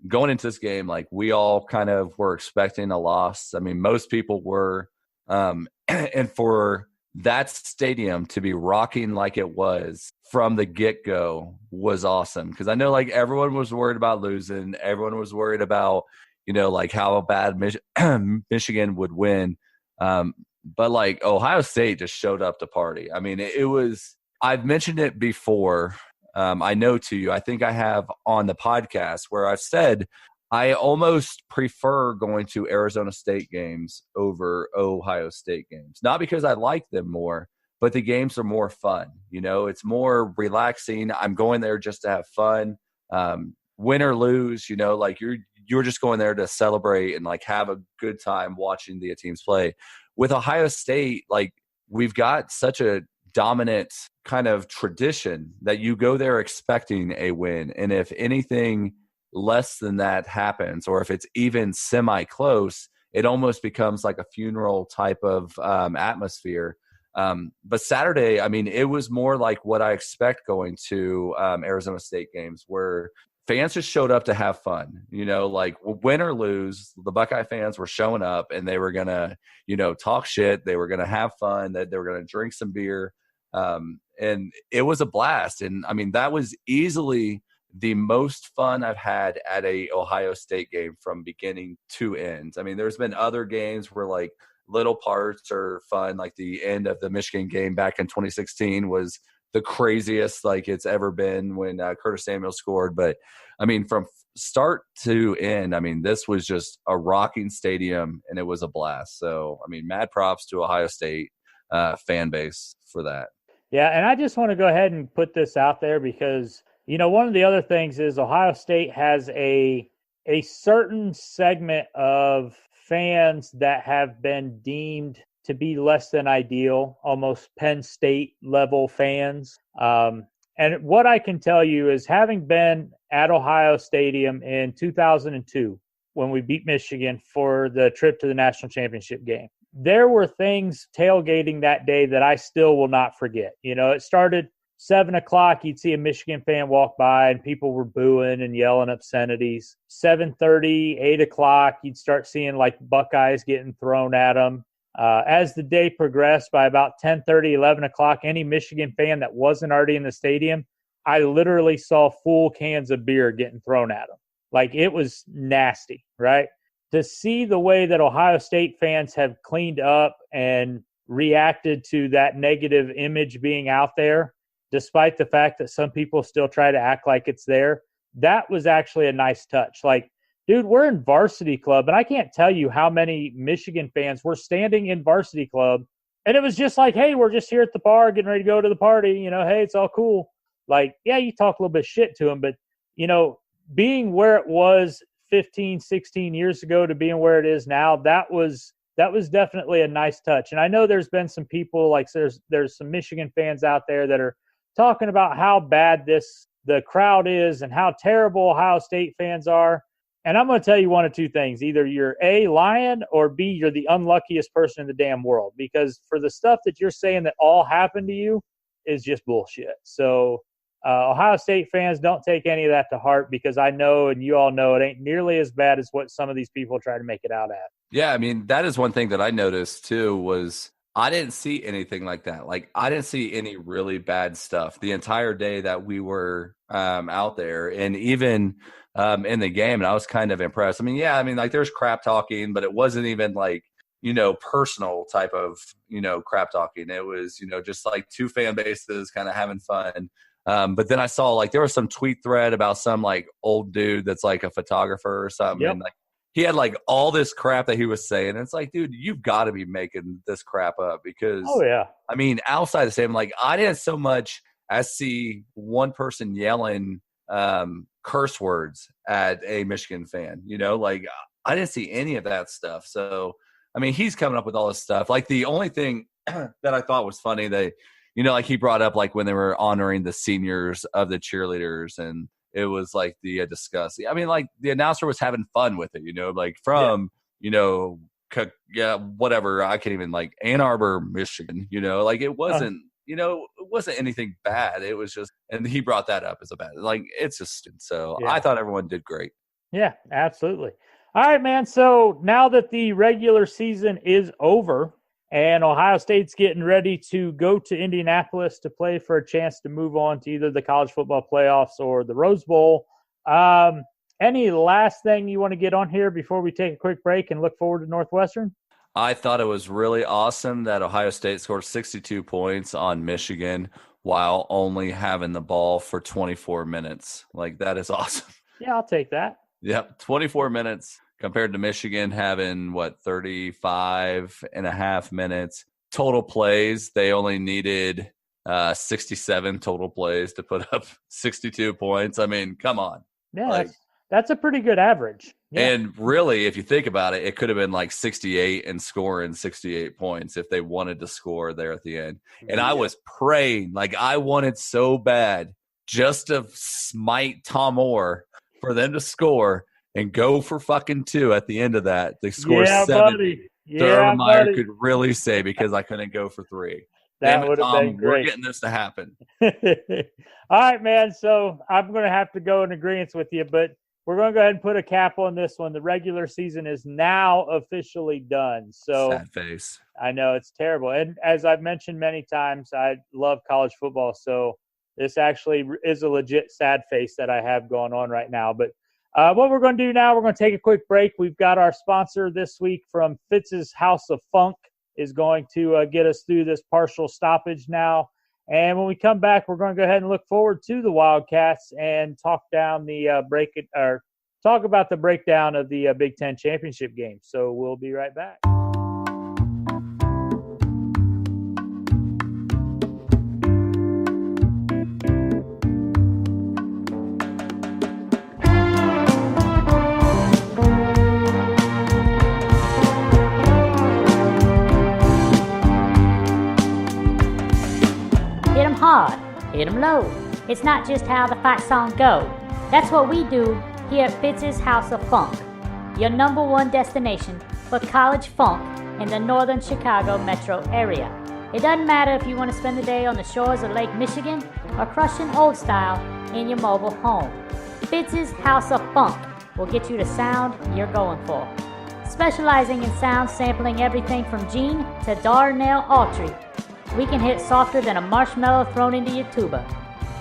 going into this game, like, we all kind of were expecting a loss. I mean, most people were, and for that stadium to be rocking like it was from the get-go was awesome. Because I know, like, everyone was worried about losing. Everyone was worried about, you know, like, how bad Michigan would win. But, like, Ohio State just showed up to party. I mean, it was – I've mentioned it before. I know to you, I think I have on the podcast, where I've said I almost prefer going to Arizona State games over Ohio State games. Not because I like them more, but the games are more fun. You know, it's more relaxing. I'm going there just to have fun. Win or lose, you know, like, you're just going there to celebrate and, like, have a good time watching the teams play. With Ohio State, like, we've got such a dominant kind of tradition that you go there expecting a win. And if anything less than that happens, or if it's even semi-close, it almost becomes like a funeral type of atmosphere. But Saturday, I mean, it was more like what I expect going to Arizona State games, where fans just showed up to have fun. You know, like, win or lose, the Buckeye fans were showing up, and they were going to, you know, talk shit. They were going to have fun. That they were going to drink some beer. And it was a blast. And I mean, that was easily the most fun I've had at a Ohio State game from beginning to end. I mean, there's been other games where, like, little parts are fun. Like the end of the Michigan game back in 2016 was the craziest like it's ever been when Curtis Samuel scored. But I mean, from start to end, I mean, this was just a rocking stadium and it was a blast. So, I mean, mad props to Ohio State fan base for that. Yeah, and I just want to go ahead and put this out there because, one of the other things is Ohio State has a certain segment of fans that have been deemed to be less than ideal, almost Penn State level fans. And what I can tell you is having been at Ohio Stadium in 2002, when we beat Michigan for the trip to the national championship game, there were things tailgating that day that I still will not forget. It started 7:00, you'd see a Michigan fan walk by and people were booing and yelling obscenities. 7:30, 8:00, you'd start seeing like Buckeyes getting thrown at them. As the day progressed, by about 10:30, 11:00, any Michigan fan that wasn't already in the stadium, I literally saw full cans of beer getting thrown at them. Like, it was nasty, right? To see the way that Ohio State fans have cleaned up and reacted to that negative image being out there, despite the fact that some people still try to act like it's there, that was actually a nice touch. Like, dude, we're in varsity club, and I can't tell you how many Michigan fans were standing in varsity club, and it was just like, hey, we're just here at the bar getting ready to go to the party. Hey, it's all cool. Like, yeah, you talk a little bit of shit to them, but, being where it was 15, 16 years ago to being where it is now, that was definitely a nice touch. And I know there's been some people, like there's some Michigan fans out there that are talking about how bad the crowd is and how terrible Ohio State fans are. And I'm going to tell you one of two things. Either you're A, lying, or B, you're the unluckiest person in the damn world. Because for the stuff that you're saying that all happened to you is just bullshit. So Ohio State fans, don't take any of that to heart, because I know, and you all know, it ain't nearly as bad as what some of these people try to make it out at. Yeah, I mean, that is one thing that I noticed too, was I didn't see anything like that. Like, I didn't see any really bad stuff the entire day that we were out there, and even in the game. And I was kind of impressed. I mean, yeah, like there's crap talking, but it wasn't even like, personal type of, crap talking. It was, just like two fan bases kind of having fun. But then I saw like there was some tweet thread about some like old dude that's like a photographer or something. Yep. And like he had like all this crap that he was saying. And it's like, dude, you've got to be making this crap up, because oh yeah, outside the stadium, like I didn't so much as see one person yelling curse words at a Michigan fan, like I didn't see any of that stuff. So, he's coming up with all this stuff. Like the only thing that I thought was funny, like he brought up like when they were honoring the seniors of the cheerleaders, and it was like the discuss. Like the announcer was having fun with it, like from, whatever. I can't even like Ann Arbor, Michigan, like it wasn't, it wasn't anything bad. It was just, and he brought that up as a bad, like it's just, so yeah. I thought everyone did great. Yeah, absolutely. All right, man. So now that the regular season is over, and Ohio State's getting ready to go to Indianapolis to play for a chance to move on to either the college football playoffs or the Rose Bowl. Any last thing you want to get on here before we take a quick break and look forward to Northwestern? I thought it was really awesome that Ohio State scored 62 points on Michigan while only having the ball for 24 minutes. Like, that is awesome. Yeah, I'll take that. Yep, 24 minutes. Compared to Michigan having, 35 and a half minutes. Total plays, they only needed 67 total plays to put up 62 points. Come on. Yeah, that's a pretty good average. Yeah. And really, if you think about it, it could have been like 68 and scoring 68 points if they wanted to score there at the end. And I was praying, like I wanted so bad just to smite Tom Moore for them to score and go for fucking 2 at the end of that. They score 7. Buddy. Urban Meyer could really say, because I couldn't go for 3. That would have been great. We're getting this to happen. All right, man. So I'm going to have to go in agreement with you, but we're going to go ahead and put a cap on this one. The regular season is now officially done. So sad face. I know, it's terrible. And as I've mentioned many times, I love college football. So this actually is a legit sad face that I have going on right now. But What we're going to do now, we're going to take a quick break. We've got our sponsor this week from Fitz's House of Funk is going to get us through this partial stoppage now. And when we come back, we're going to go ahead and look forward to the Wildcats and talk about the breakdown of the Big Ten championship game. So we'll be right back. Hard, hit 'em low. It's not just how the fight song go. That's what we do here at Fitz's House of Funk, your number one destination for college funk in the northern Chicago metro area. It doesn't matter if you want to spend the day on the shores of Lake Michigan or crushing old style in your mobile home. Fitz's House of Funk will get you the sound you're going for. Specializing in sound sampling everything from Gene to Darnell Autry, we can hit softer than a marshmallow thrown into your tuba.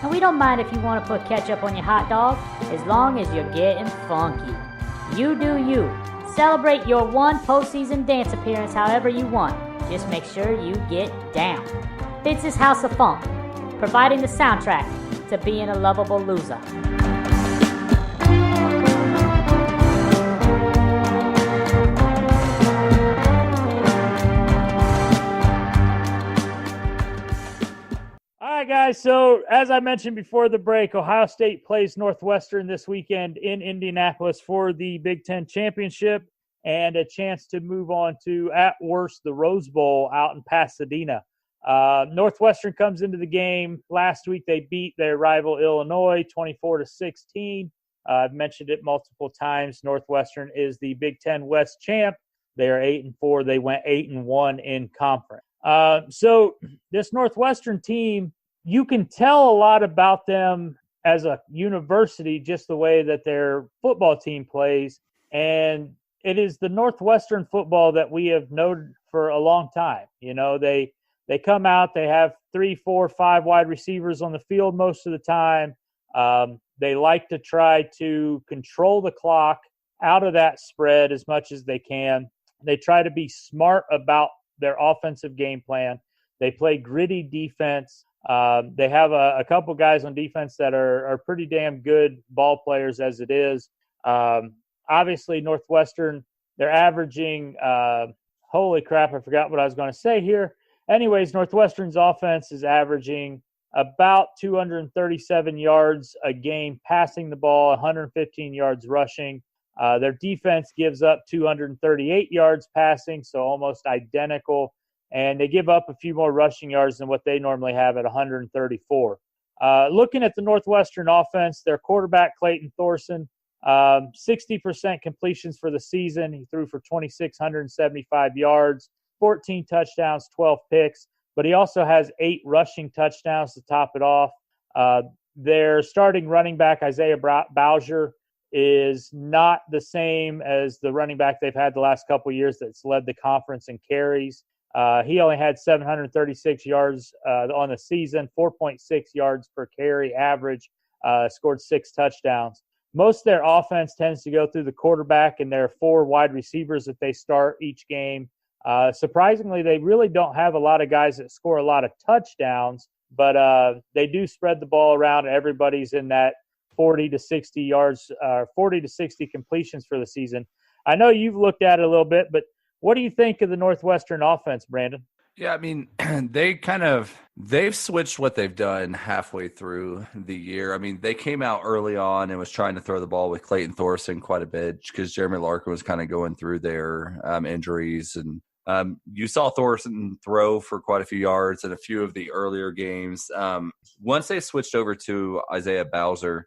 And we don't mind if you want to put ketchup on your hot dog, as long as you're getting funky. You do you. Celebrate your one postseason dance appearance however you want. Just make sure you get down. Fitz's House of Funk, providing the soundtrack to being a lovable loser. All right, guys. So as I mentioned before the break, Ohio State plays Northwestern this weekend in Indianapolis for the Big Ten championship and a chance to move on to, at worst, the Rose Bowl out in Pasadena. Northwestern comes into the game. Last week they beat their rival Illinois 24-16. I've mentioned it multiple times. Northwestern is the Big Ten West champ. They are 8-4. They went 8-1 in conference. So this Northwestern team, you can tell a lot about them as a university, just the way that their football team plays. And it is the Northwestern football that we have known for a long time. You know, they come out, they have 3, 4, 5 wide receivers on the field most of the time. They like to try to control the clock out of that spread as much as they can. They try to be smart about their offensive game plan. They play gritty defense. They have a couple guys on defense that are pretty damn good ball players as it is. Obviously, Northwestern, they're averaging holy crap, I forgot what I was going to say here. Anyways, Northwestern's offense is averaging about 237 yards a game passing the ball, 115 yards rushing. Their defense gives up 238 yards passing, so almost identical. And they give up a few more rushing yards than what they normally have at 134. Looking at the Northwestern offense, their quarterback, Clayton Thorson, 60% completions for the season. He threw for 2,675 yards, 14 touchdowns, 12 picks. But he also has 8 rushing touchdowns to top it off. Their starting running back, Isaiah Bowser, is not the same as the running back they've had the last couple of years that's led the conference in carries. He only had 736 yards on the season, 4.6 yards per carry average, scored 6 touchdowns. Most of their offense tends to go through the quarterback and their 4 wide receivers that they start each game. Surprisingly, they really don't have a lot of guys that score a lot of touchdowns, but they do spread the ball around. Everybody's in that 40 to 60 yards, 40 to 60 completions for the season. I know you've looked at it a little bit, but what do you think of the Northwestern offense, Brandon? Yeah, I mean, they've switched what they've done halfway through the year. I mean, they came out early on and was trying to throw the ball with Clayton Thorson quite a bit because Jeremy Larkin was kind of going through their injuries. And you saw Thorson throw for quite a few yards in a few of the earlier games. Once they switched over to Isaiah Bowser,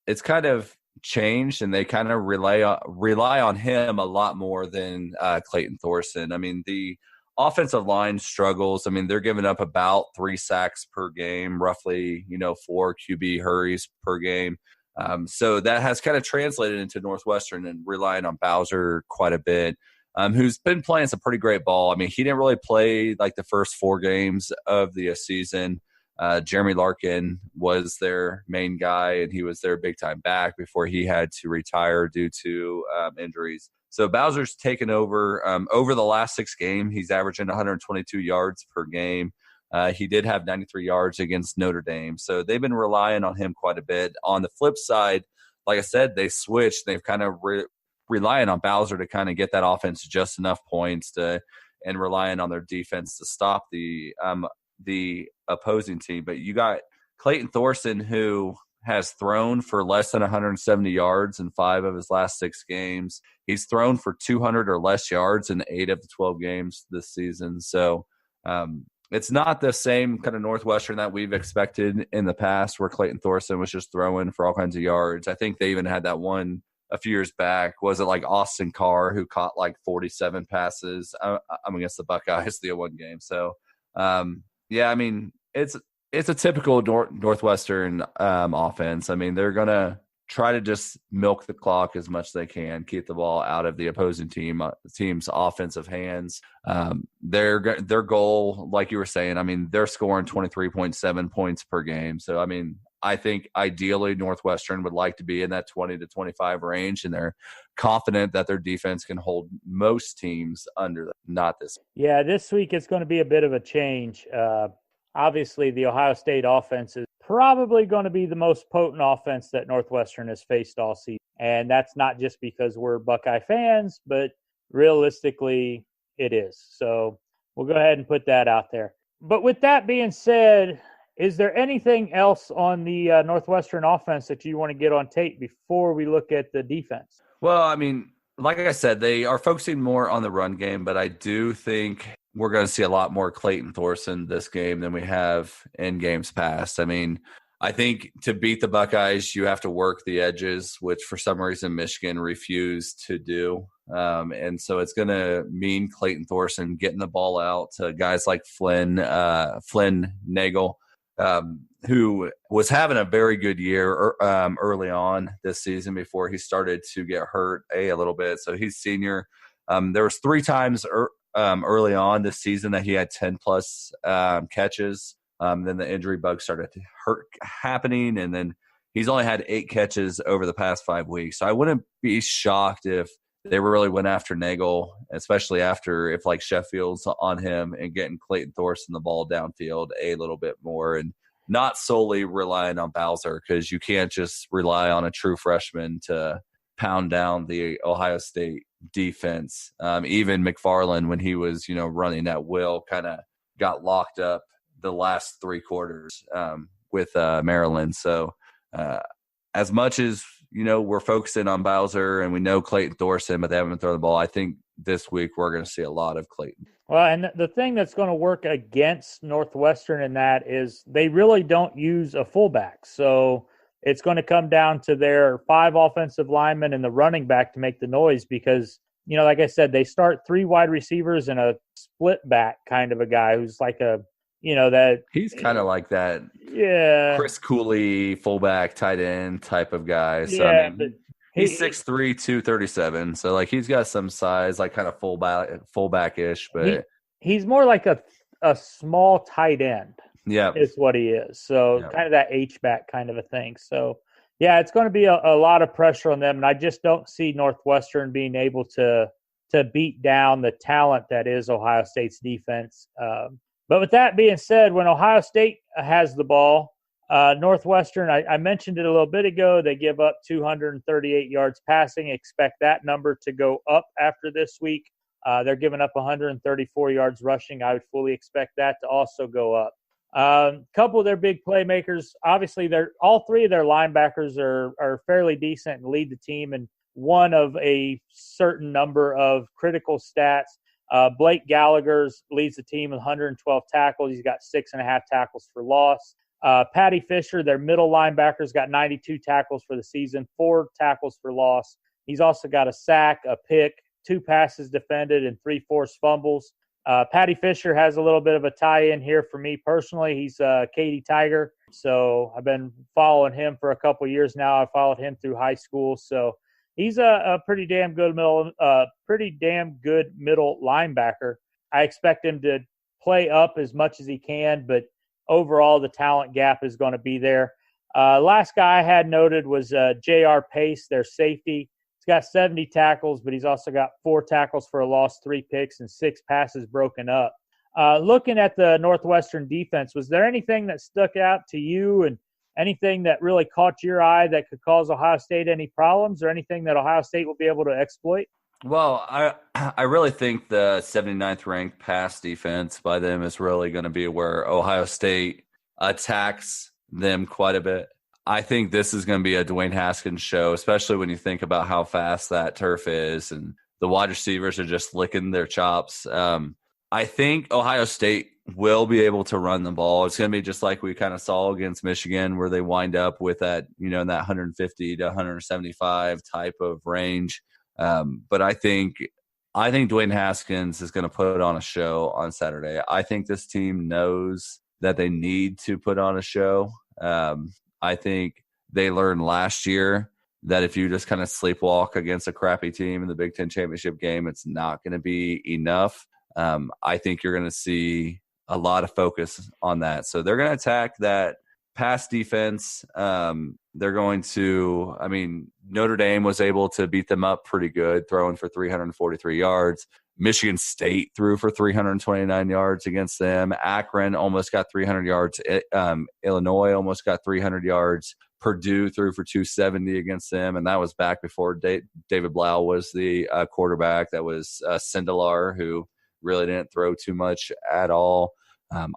it's kind of changed, and they kind of rely on him a lot more than Clayton Thorson. I mean, the offensive line struggles. I mean, they're giving up about 3 sacks per game, roughly, 4 QB hurries per game. So that has kind of translated into Northwestern and relying on Bowser quite a bit, who's been playing some pretty great ball. I mean, he didn't really play like the first 4 games of the season. Jeremy Larkin was their main guy, and he was their big-time back before he had to retire due to injuries. So Bowser's taken over. Over the last 6 games, he's averaging 122 yards per game. He did have 93 yards against Notre Dame. So they've been relying on him quite a bit. On the flip side, like I said, they switched. They've kind of relying on Bowser to kind of get that offense just enough points and relying on their defense to stop the opposing team. But you got Clayton Thorson, who has thrown for less than 170 yards in 5 of his last 6 games. He's thrown for 200 or less yards in 8 of the 12 games this season. So it's not the same kind of Northwestern that we've expected in the past where Clayton Thorson was just throwing for all kinds of yards. I think they even had that one a few years back. Was it like Austin Carr who caught like 47 passes? I'm against the Buckeyes the one game. So, yeah, I mean, it's a typical Northwestern offense. I mean, they're going to try to just milk the clock as much as they can, keep the ball out of the opposing team's offensive hands. Their goal, like you were saying, I mean, they're scoring 23.7 points per game. So, I mean, I think ideally Northwestern would like to be in that 20 to 25 range, and they're confident that their defense can hold most teams under that. Not this. Yeah, this week it's going to be a bit of a change. Obviously, the Ohio State offense is probably going to be the most potent offense that Northwestern has faced all season. And that's not just because we're Buckeye fans, but realistically it is. So we'll go ahead and put that out there. But with that being said, is there anything else on the Northwestern offense that you want to get on tape before we look at the defense? Well, I mean, like I said, they are focusing more on the run game, but I do think we're going to see a lot more Clayton Thorson this game than we have in games past. I mean, I think to beat the Buckeyes, you have to work the edges, which for some reason Michigan refused to do. And so it's going to mean Clayton Thorson getting the ball out to guys like Flynn Nagel, who was having a very good year early on this season before he started to get hurt a little bit. So he's senior. There was 3 times early on this season that he had 10-plus catches. Then the injury bug started to happening, and then he's only had 8 catches over the past 5 weeks. So I wouldn't be shocked if they really went after Nagel, especially if like Sheffield's on him and getting Clayton Thorson the ball downfield a little bit more and not solely relying on Bowser, because you can't just rely on a true freshman to pound down the Ohio State defense. Even McFarland, when he was, running at will, kind of got locked up the last 3 quarters with Maryland. So as much as, we're focusing on Bowser and we know Clayton Thorson, but they haven't thrown the ball, I think this week we're going to see a lot of Clayton. Well, and the thing that's going to work against Northwestern in that is they really don't use a fullback. So it's going to come down to their 5 offensive linemen and the running back to make the noise because, like I said, they start 3 wide receivers and a split back kind of a guy who's like that he's kind of like that. Yeah. Chris Cooley, fullback, tight end type of guy. So, yeah, I mean, he's 6'3", 237. So, like, he's got some size, like kind of fullback-ish. But he's more like a small tight end. Yeah. Is what he is. So, kind of that H-back kind of a thing. So, yeah, it's going to be a lot of pressure on them. And I just don't see Northwestern being able to beat down the talent that is Ohio State's defense. But with that being said, when Ohio State has the ball, Northwestern, I mentioned it a little bit ago, they give up 238 yards passing. Expect that number to go up after this week. They're giving up 134 yards rushing. I would fully expect that to also go up. Couple of their big playmakers, obviously, all 3 of their linebackers are fairly decent and lead the team in one of a certain number of critical stats. Blake Gallagher leads the team with 112 tackles. He's got 6.5 tackles for loss. Patty Fisher, their middle linebacker's got 92 tackles for the season, 4 tackles for loss. He's also got a sack, a pick, 2 passes defended, and 3 forced fumbles. Patty Fisher has a little bit of a tie-in here for me personally. He's Katy Tiger, so I've been following him for a couple years now. I followed him through high school, so he's a pretty damn good middle linebacker. I expect him to play up as much as he can, but overall the talent gap is going to be there. Last guy I had noted was J.R. Pace, their safety. He's got 70 tackles, but he's also got 4 tackles for a loss, 3 picks, and 6 passes broken up. Looking at the Northwestern defense, was there anything that stuck out to you and anything that really caught your eye that could cause Ohio State any problems, or anything that Ohio State will be able to exploit? Well, I really think the 79th ranked pass defense by them is really going to be where Ohio State attacks them quite a bit. I think this is going to be a Dwayne Haskins show, especially when you think about how fast that turf is and the wide receivers are just licking their chops. I think Ohio State will be able to run the ball. It's going to be just like we kind of saw against Michigan, where they wind up with that, in that 150 to 175 type of range. But I think Dwayne Haskins is going to put on a show on Saturday. I think this team knows that they need to put on a show. I think they learned last year that if you just kind of sleepwalk against a crappy team in the Big Ten championship game, it's not going to be enough. I think you're going to see a lot of focus on that. So they're going to attack that pass defense. They're going to, Notre Dame was able to beat them up pretty good, throwing for 343 yards. Michigan State threw for 329 yards against them. Akron almost got 300 yards. Illinois almost got 300 yards. Purdue threw for 270 against them, and that was back before David Blau was the quarterback. That was Sindelar, who really didn't throw too much at all.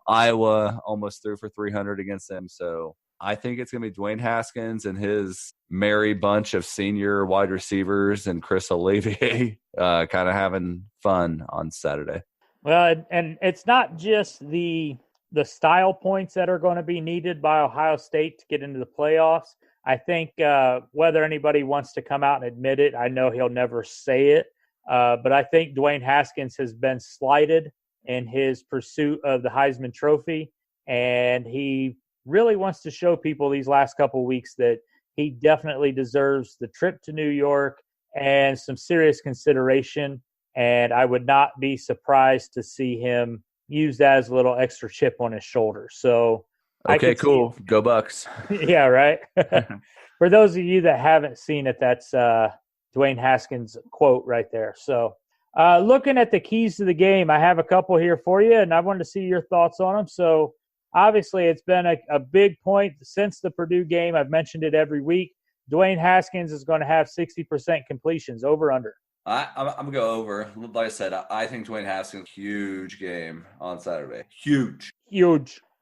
Iowa almost threw for 300 against them. So I think it's going to be Dwayne Haskins and his merry bunch of senior wide receivers and Chris Olivier kind of having fun on Saturday. Well, and it's not just the style points that are going to be needed by Ohio State to get into the playoffs. I think whether anybody wants to come out and admit it, I know he'll never say it, but I think Dwayne Haskins has been slighted in his pursuit of the Heisman Trophy, and he really wants to show people these last couple of weeks that he definitely deserves the trip to New York and some serious consideration, and I would not be surprised to see him use that as a little extra chip on his shoulder. So, okay, cool. Go Bucks. Yeah, right. For those of you that haven't seen it, that's Dwayne Haskins' quote right there. So, looking at the keys to the game, I have a couple here for you, and I wanted to see your thoughts on them. So, obviously, it's been a big point since the Purdue game. I've mentioned it every week. Dwayne Haskins is going to have 60% completions, over, under. I'm going to go over. Like I said, I think Dwayne Haskins, huge game on Saturday. Huge.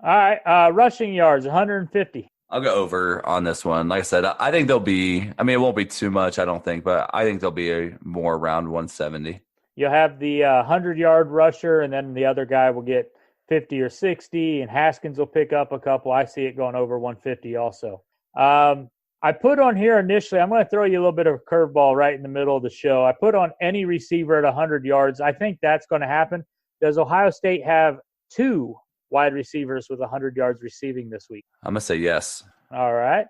All right. Rushing yards, 150. I'll go over on this one. Like I said, I think there'll be – it won't be too much, I don't think, but I think there'll be more around 170. You'll have the 100-yard rusher, and then the other guy will get 50 or 60, and Haskins will pick up a couple. I see it going over 150 also. I put on here initially, I'm going to throw you a little bit of a curveball right in the middle of the show. I put on any receiver at 100 yards. I think that's going to happen. Does Ohio State have 2 wide receivers with 100 yards receiving this week? I'm going to say yes. All right.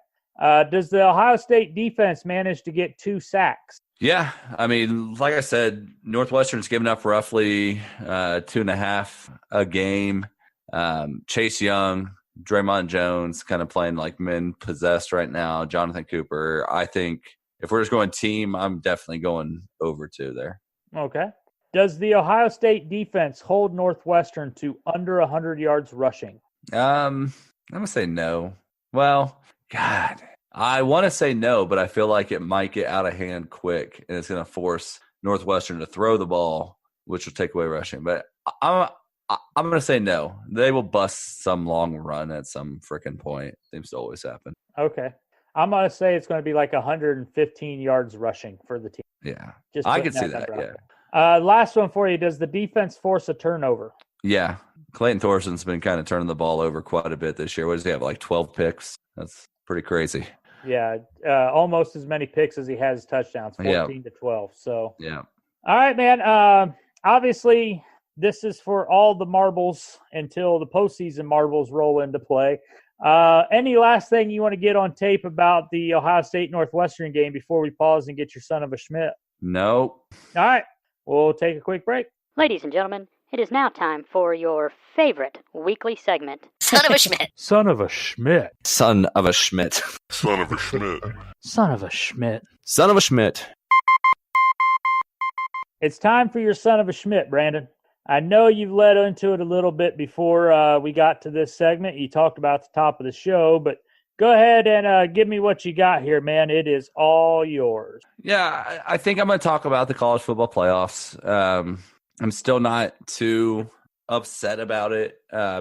Does the Ohio State defense manage to get 2 sacks? Yeah. Like I said, Northwestern's giving up roughly 2.5 a game. Chase Young, Draymond Jones kind of playing like men possessed right now. Jonathan Cooper. I think if we're just going team, I'm definitely going over 2 there. Okay. Does the Ohio State defense hold Northwestern to under 100 yards rushing? I'm going to say no. Well, God, I want to say no, but I feel like it might get out of hand quick, and it's going to force Northwestern to throw the ball, which will take away rushing. But I'm going to say no. They will bust some long run at some freaking point. Seems to always happen. Okay. I'm going to say it's going to be like 115 yards rushing for the team. Yeah. Just I can see that, yeah. Last one for you. Does the defense force a turnover? Yeah. Clayton Thorson's been kind of turning the ball over quite a bit this year. What does he have, like 12 picks? That's pretty crazy. Yeah. Almost as many picks as he has touchdowns, 14 to 12. So, yeah. All right, man. Obviously, this is for all the marbles until the postseason marbles roll into play. Any last thing you want to get on tape about the Ohio State Northwestern game before we pause and get your Son of a Schmidt? Nope. All right. We'll take a quick break. Ladies and gentlemen, it is now time for your favorite weekly segment. Son of a Schmidt. Son of a Schmidt. Son of a Schmidt. Son of a Schmidt. Son of a Schmidt. Son of a Schmidt. It's time for your son of a Schmidt, Brandon. I know you've led into it a little bit before we got to this segment. You talked about the top of the show, but go ahead and give me what you got here, man. It is all yours. Yeah, I think I'm going to talk about the college football playoffs. I'm still not too upset about it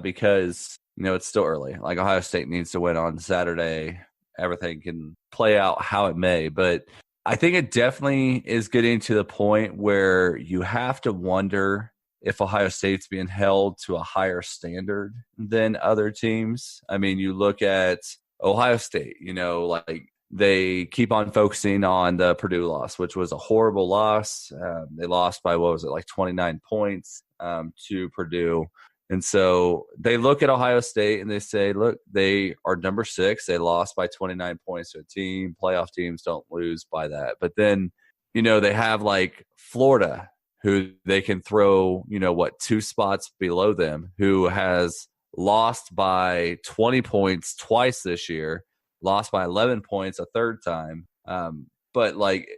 because, it's still early. Like, Ohio State needs to win on Saturday. Everything can play out how it may. But I think it definitely is getting to the point where you have to wonder if Ohio State's being held to a higher standard than other teams. I mean, you look at Ohio State, like they keep on focusing on the Purdue loss, which was a horrible loss. They lost by, 29 points to Purdue. And so they look at Ohio State and they say, look, they are number 6. They lost by 29 points to a team. Playoff teams don't lose by that. But then, they have like Florida, who they can throw, 2 spots below them, who has lost by 20 points twice this year, lost by 11 points a third time. But like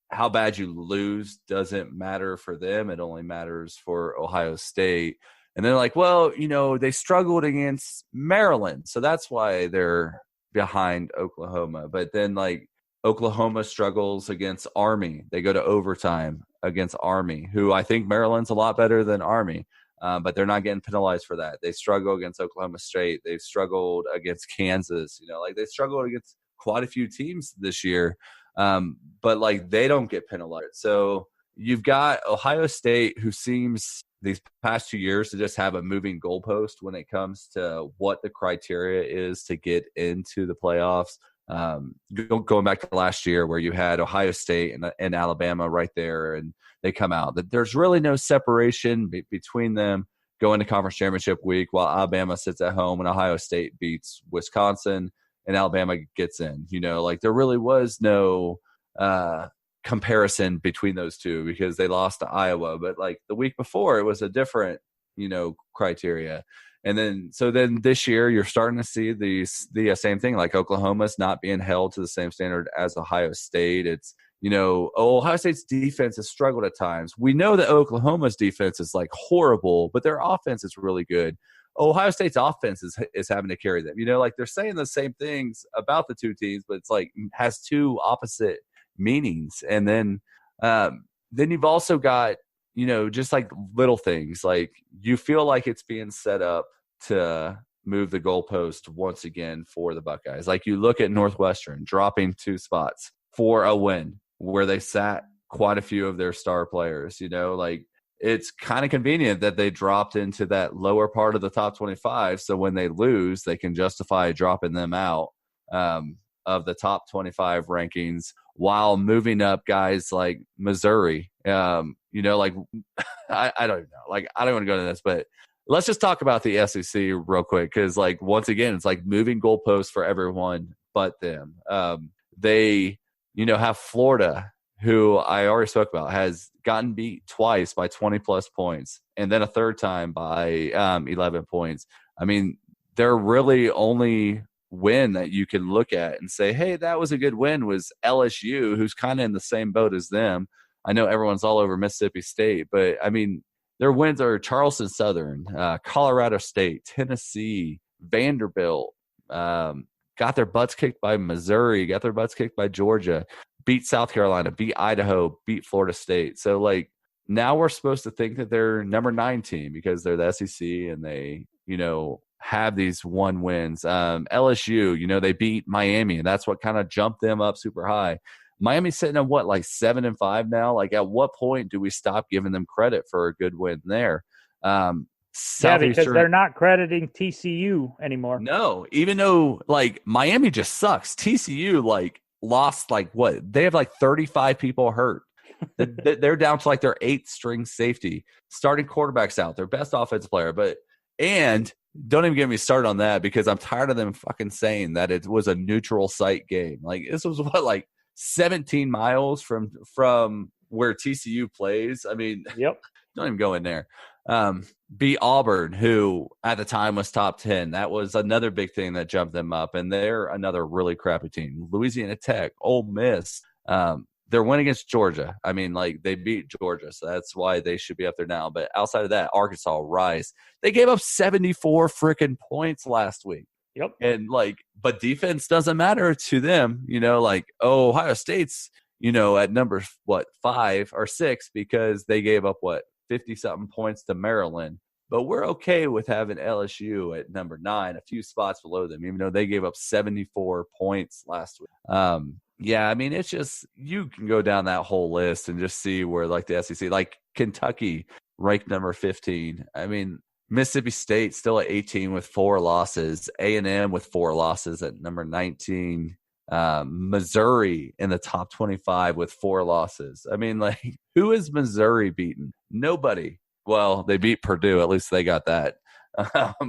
how bad you lose doesn't matter for them. It only matters for Ohio State. And they're like, well, they struggled against Maryland, so that's why they're behind Oklahoma. But then like Oklahoma struggles against Army. They go to overtime against Army, who I think Maryland's a lot better than Army. But they're not getting penalized for that. They struggle against Oklahoma State. They've struggled against Kansas. They struggled against quite a few teams this year. But like they don't get penalized. So you've got Ohio State, who seems these past 2 years to just have a moving goalpost when it comes to what the criteria is to get into the playoffs. Going back to last year where you had Ohio State and Alabama right there, and they come out. That there's really no separation between them going to conference championship week while Alabama sits at home and Ohio State beats Wisconsin and Alabama gets in. Like there really was no comparison between those two because they lost to Iowa. But like the week before, it was a different, criteria. And then this year you're starting to see the same thing, like Oklahoma's not being held to the same standard as Ohio State. It's, Ohio State's defense has struggled at times. We know that Oklahoma's defense is like horrible, but their offense is really good. Ohio State's offense is having to carry them. Like they're saying the same things about the two teams, but it's like has two opposite meanings. And then you've also got, just like little things, like you feel like it's being set up to move the goalpost once again for the Buckeyes. Like you look at Northwestern dropping 2 spots for a win where they sat quite a few of their star players, like it's kind of convenient that they dropped into that lower part of the top 25. So when they lose, they can justify dropping them out of the top 25 rankings while moving up guys like Missouri. Like I don't know. Like I don't want to go into this, but let's just talk about the SEC real quick because, like, once again, it's like moving goalposts for everyone but them. They, have Florida, who I already spoke about, has gotten beat twice by 20-plus points, and then a third time by 11 points. I mean, they're really only win that you can look at and say, hey, that was a good win, was LSU, who's kind of in the same boat as them. I know everyone's all over Mississippi State, but I mean, their wins are Charleston Southern, Colorado State, Tennessee, Vanderbilt, got their butts kicked by Missouri, got their butts kicked by Georgia, beat South Carolina, beat Idaho, beat Florida State. So like now we're supposed to think that they're number 9 team because they're the SEC and they, have these 1 wins. LSU, they beat Miami, and that's what kind of jumped them up super high. Miami's sitting at what, like 7-5 now? Like at what point do we stop giving them credit for a good win there? Because they're not crediting TCU anymore. No, even though like Miami just sucks. TCU like lost like what? They have like 35 people hurt. They're down to like their 8th string safety. Starting quarterback's out, their best offensive player. And don't even get me started on that because I'm tired of them fucking saying that it was a neutral site game. Like this was what, like 17 miles from where TCU plays. I mean, yep. Don't even go in there. beat Auburn, who at the time was top 10. That was another big thing that jumped them up, and they're another really crappy team. Louisiana Tech, Ole Miss, their win against Georgia. I mean, like, they beat Georgia, so that's why they should be up there now. But outside of that, Arkansas, Rice, they gave up 74 freaking points last week. Yep. And but defense doesn't matter to them, Ohio State's, at number 5 or 6 because they gave up 50 something points to Maryland. But we're okay with having LSU at number 9, a few spots below them, even though they gave up 74 points last week. Yeah, I mean, it's just, you can go down that whole list and just see where, the SEC, Kentucky ranked number 15. I mean, Mississippi State still at 18 with 4 losses. A&M with 4 losses at number 19. Missouri in the top 25 with 4 losses. I mean, who is Missouri beaten? Nobody. Well, they beat Purdue. At least they got that.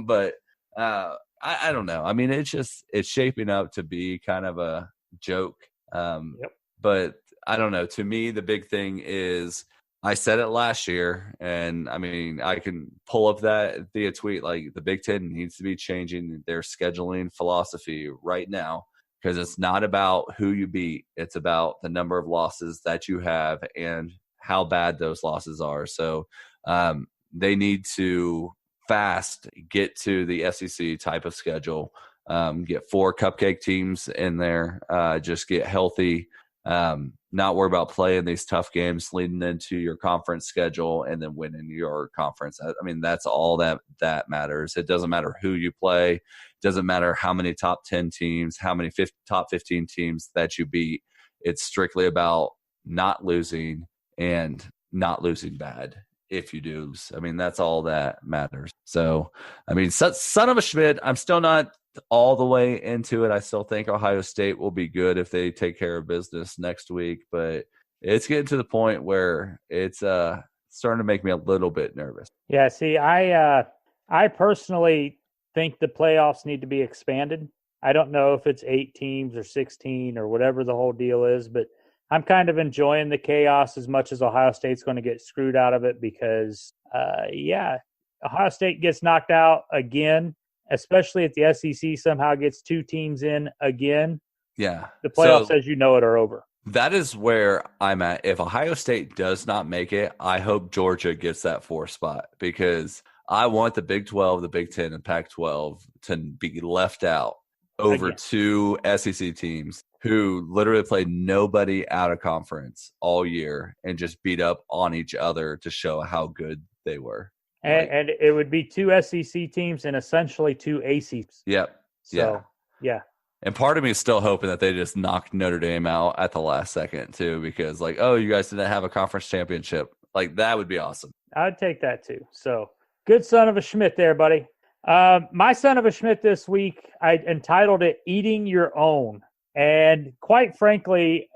But I don't know. I mean, it's shaping up to be kind of a joke. But I don't know. To me, the big thing is, I said it last year, and I mean, I can pull up that via tweet. The Big Ten needs to be changing their scheduling philosophy right now, because it's not about who you beat. It's about the number of losses that you have and how bad those losses are. So they need to fast get to the SEC type of schedule, get 4 cupcake teams in there, just get healthy, not worry about playing these tough games leading into your conference schedule and then winning your conference. I mean, that's all that matters. It doesn't matter who you play. It doesn't matter how many top 10 teams, how many top 15 teams that you beat. It's strictly about not losing and not losing bad. If you do lose, I mean, that's all that matters. So, I mean, Son of a Schmidt, I'm still not all the way into it. I still think Ohio State will be good if they take care of business next week, but it's getting to the point where it's starting to make me a little bit nervous. Yeah, see, I personally think the playoffs need to be expanded. I don't know if it's 8 teams or 16 or whatever the whole deal is, but I'm kind of enjoying the chaos as much as Ohio State's going to get screwed out of it because, Ohio State gets knocked out again, especially if the SEC somehow gets 2 teams in again. Yeah. The playoffs, as you know it, are over. That is where I'm at. If Ohio State does not make it, I hope Georgia gets that 4th spot, because I want the Big 12, the Big 10, and Pac-12 to be left out over Again. 2 SEC teams who literally played nobody out of conference all year and just beat up on each other to show how good they were. And it would be 2 SEC teams and essentially 2 ACs. Yep. So, yeah. And part of me is still hoping that they just knocked Notre Dame out at the last second too, because you guys didn't have a conference championship. That would be awesome. I'd take that too. So, good Son of a Schmidt there, buddy. My Son of a Schmidt this week, I entitled it Eating Your Own. And quite frankly,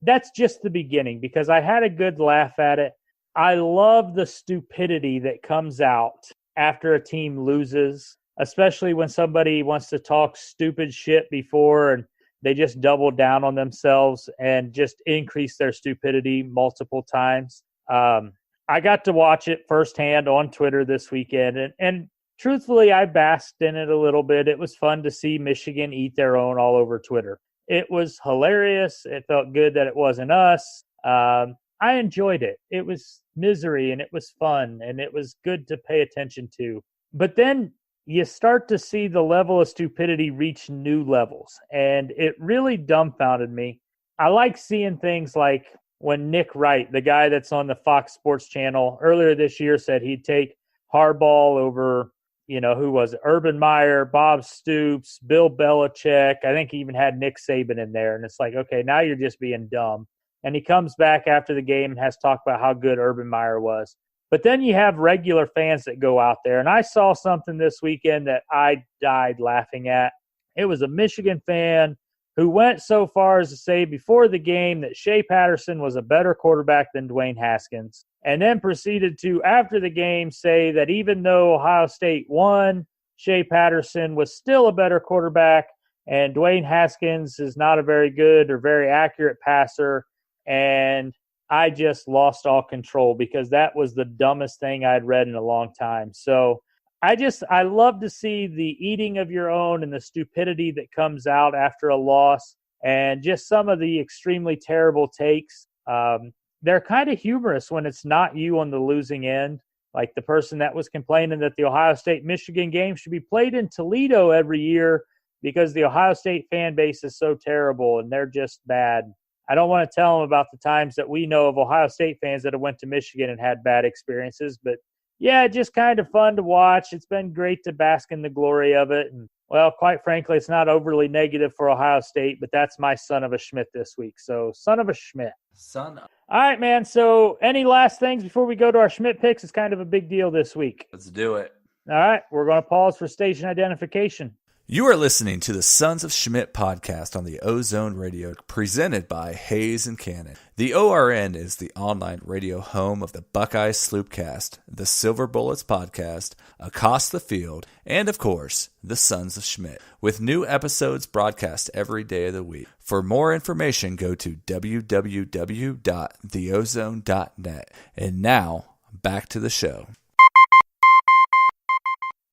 that's just the beginning, because I had a good laugh at it. I love the stupidity that comes out after a team loses, especially when somebody wants to talk stupid shit before and they just double down on themselves and just increase their stupidity multiple times. I got to watch it firsthand on Twitter this weekend, and truthfully, I basked in it a little bit. It was fun to see Michigan eat their own all over Twitter. It was hilarious. It felt good that it wasn't us. I enjoyed it. It was misery, and it was fun, and it was good to pay attention to. But then you start to see the level of stupidity reach new levels, and it really dumbfounded me. I like seeing things like when Nick Wright, the guy that's on the Fox Sports channel, earlier this year said he'd take Harbaugh over, who was it? Urban Meyer, Bob Stoops, Bill Belichick. I think he even had Nick Saban in there. And it's like, okay, now you're just being dumb. And he comes back after the game and has talked about how good Urban Meyer was. But then you have regular fans that go out there. And I saw something this weekend that I died laughing at. It was a Michigan fan who went so far as to say before the game that Shea Patterson was a better quarterback than Dwayne Haskins, and then proceeded to, after the game, say that even though Ohio State won, Shea Patterson was still a better quarterback, and Dwayne Haskins is not a very good or very accurate passer. And I just lost all control because that was the dumbest thing I'd read in a long time. So I love to see the eating of your own and the stupidity that comes out after a loss and just some of the extremely terrible takes. They're kind of humorous when it's not you on the losing end. Like the person that was complaining that the Ohio State-Michigan game should be played in Toledo every year because the Ohio State fan base is so terrible and they're just bad. I don't want to tell them about the times that we know of Ohio State fans that have went to Michigan and had bad experiences, but yeah, just kind of fun to watch. It's been great to bask in the glory of it. And, well, quite frankly, it's not overly negative for Ohio State, but that's my son of a Schmidt this week. So, son of a Schmidt. All right, man. So, any last things before we go to our Schmidt picks? It's kind of a big deal this week. Let's do it. All right. We're going to pause for station identification. You are listening to the Sons of Schmidt podcast on the Ozone Radio, presented by Hayes and Cannon. The ORN is the online radio home of the Buckeyes Sloopcast, the Silver Bullets podcast, Across the Field, and of course, the Sons of Schmidt, with new episodes broadcast every day of the week. For more information, go to www.theozone.net. And now, back to the show.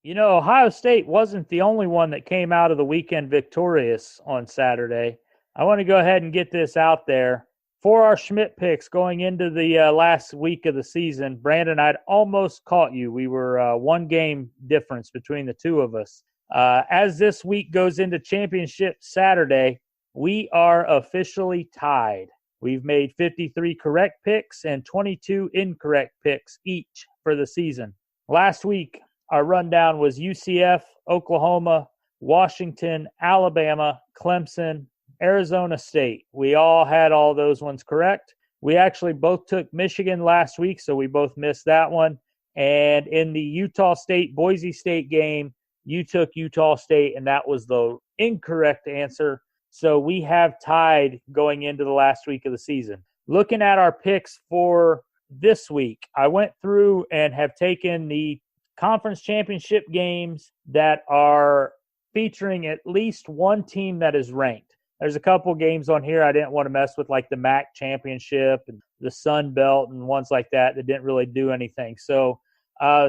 You know, Ohio State wasn't the only one that came out of the weekend victorious on Saturday. I want to go ahead and get this out there. For our Schmidt picks going into the last week of the season, Brandon, I'd almost caught you. We were one game difference between the two of us. As this week goes into championship Saturday, we are officially tied. We've made 53 correct picks and 22 incorrect picks each for the season. Last week, our rundown was UCF, Oklahoma, Washington, Alabama, Clemson, Arizona State. We all had all those ones correct. We actually both took Michigan last week, so we both missed that one. And in the Utah State-Boise State game, you took Utah State, and that was the incorrect answer. So we have tied going into the last week of the season. Looking at our picks for this week, I went through and have taken the conference championship games that are featuring at least one team that is ranked. There's a couple games on here I didn't want to mess with, like the MAC championship and the Sun Belt and ones like that didn't really do anything. So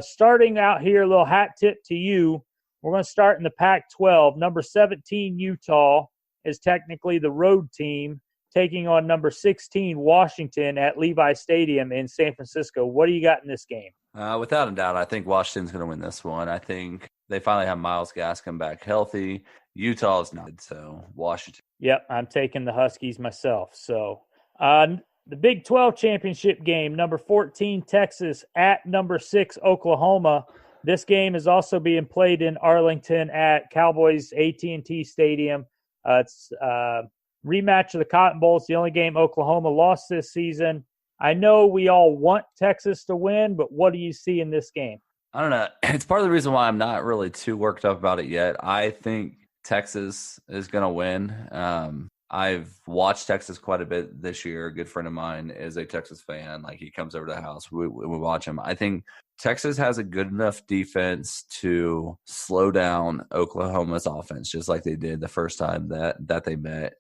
starting out here, a little hat tip to you. We're going to start in the Pac-12. Number 17, Utah, is technically the road team taking on number 16, Washington, at Levi Stadium in San Francisco. What do you got in this game? Without a doubt, I think Washington's going to win this one. I think they finally have Myles Gaskin back healthy. Utah's not, so Washington. Yep, I'm taking the Huskies myself. So the Big 12 championship game, number 14, Texas, at number 6, Oklahoma. This game is also being played in Arlington at Cowboys AT&T Stadium. It's rematch of the Cotton Bowl. It's the only game Oklahoma lost this season. I know we all want Texas to win, but what do you see in this game? I don't know. It's part of the reason why I'm not really too worked up about it yet. I think Texas is going to win. I've watched Texas quite a bit this year. A good friend of mine is a Texas fan. Like, he comes over to the house. We watch him. I think Texas has a good enough defense to slow down Oklahoma's offense, just like they did the first time that they met.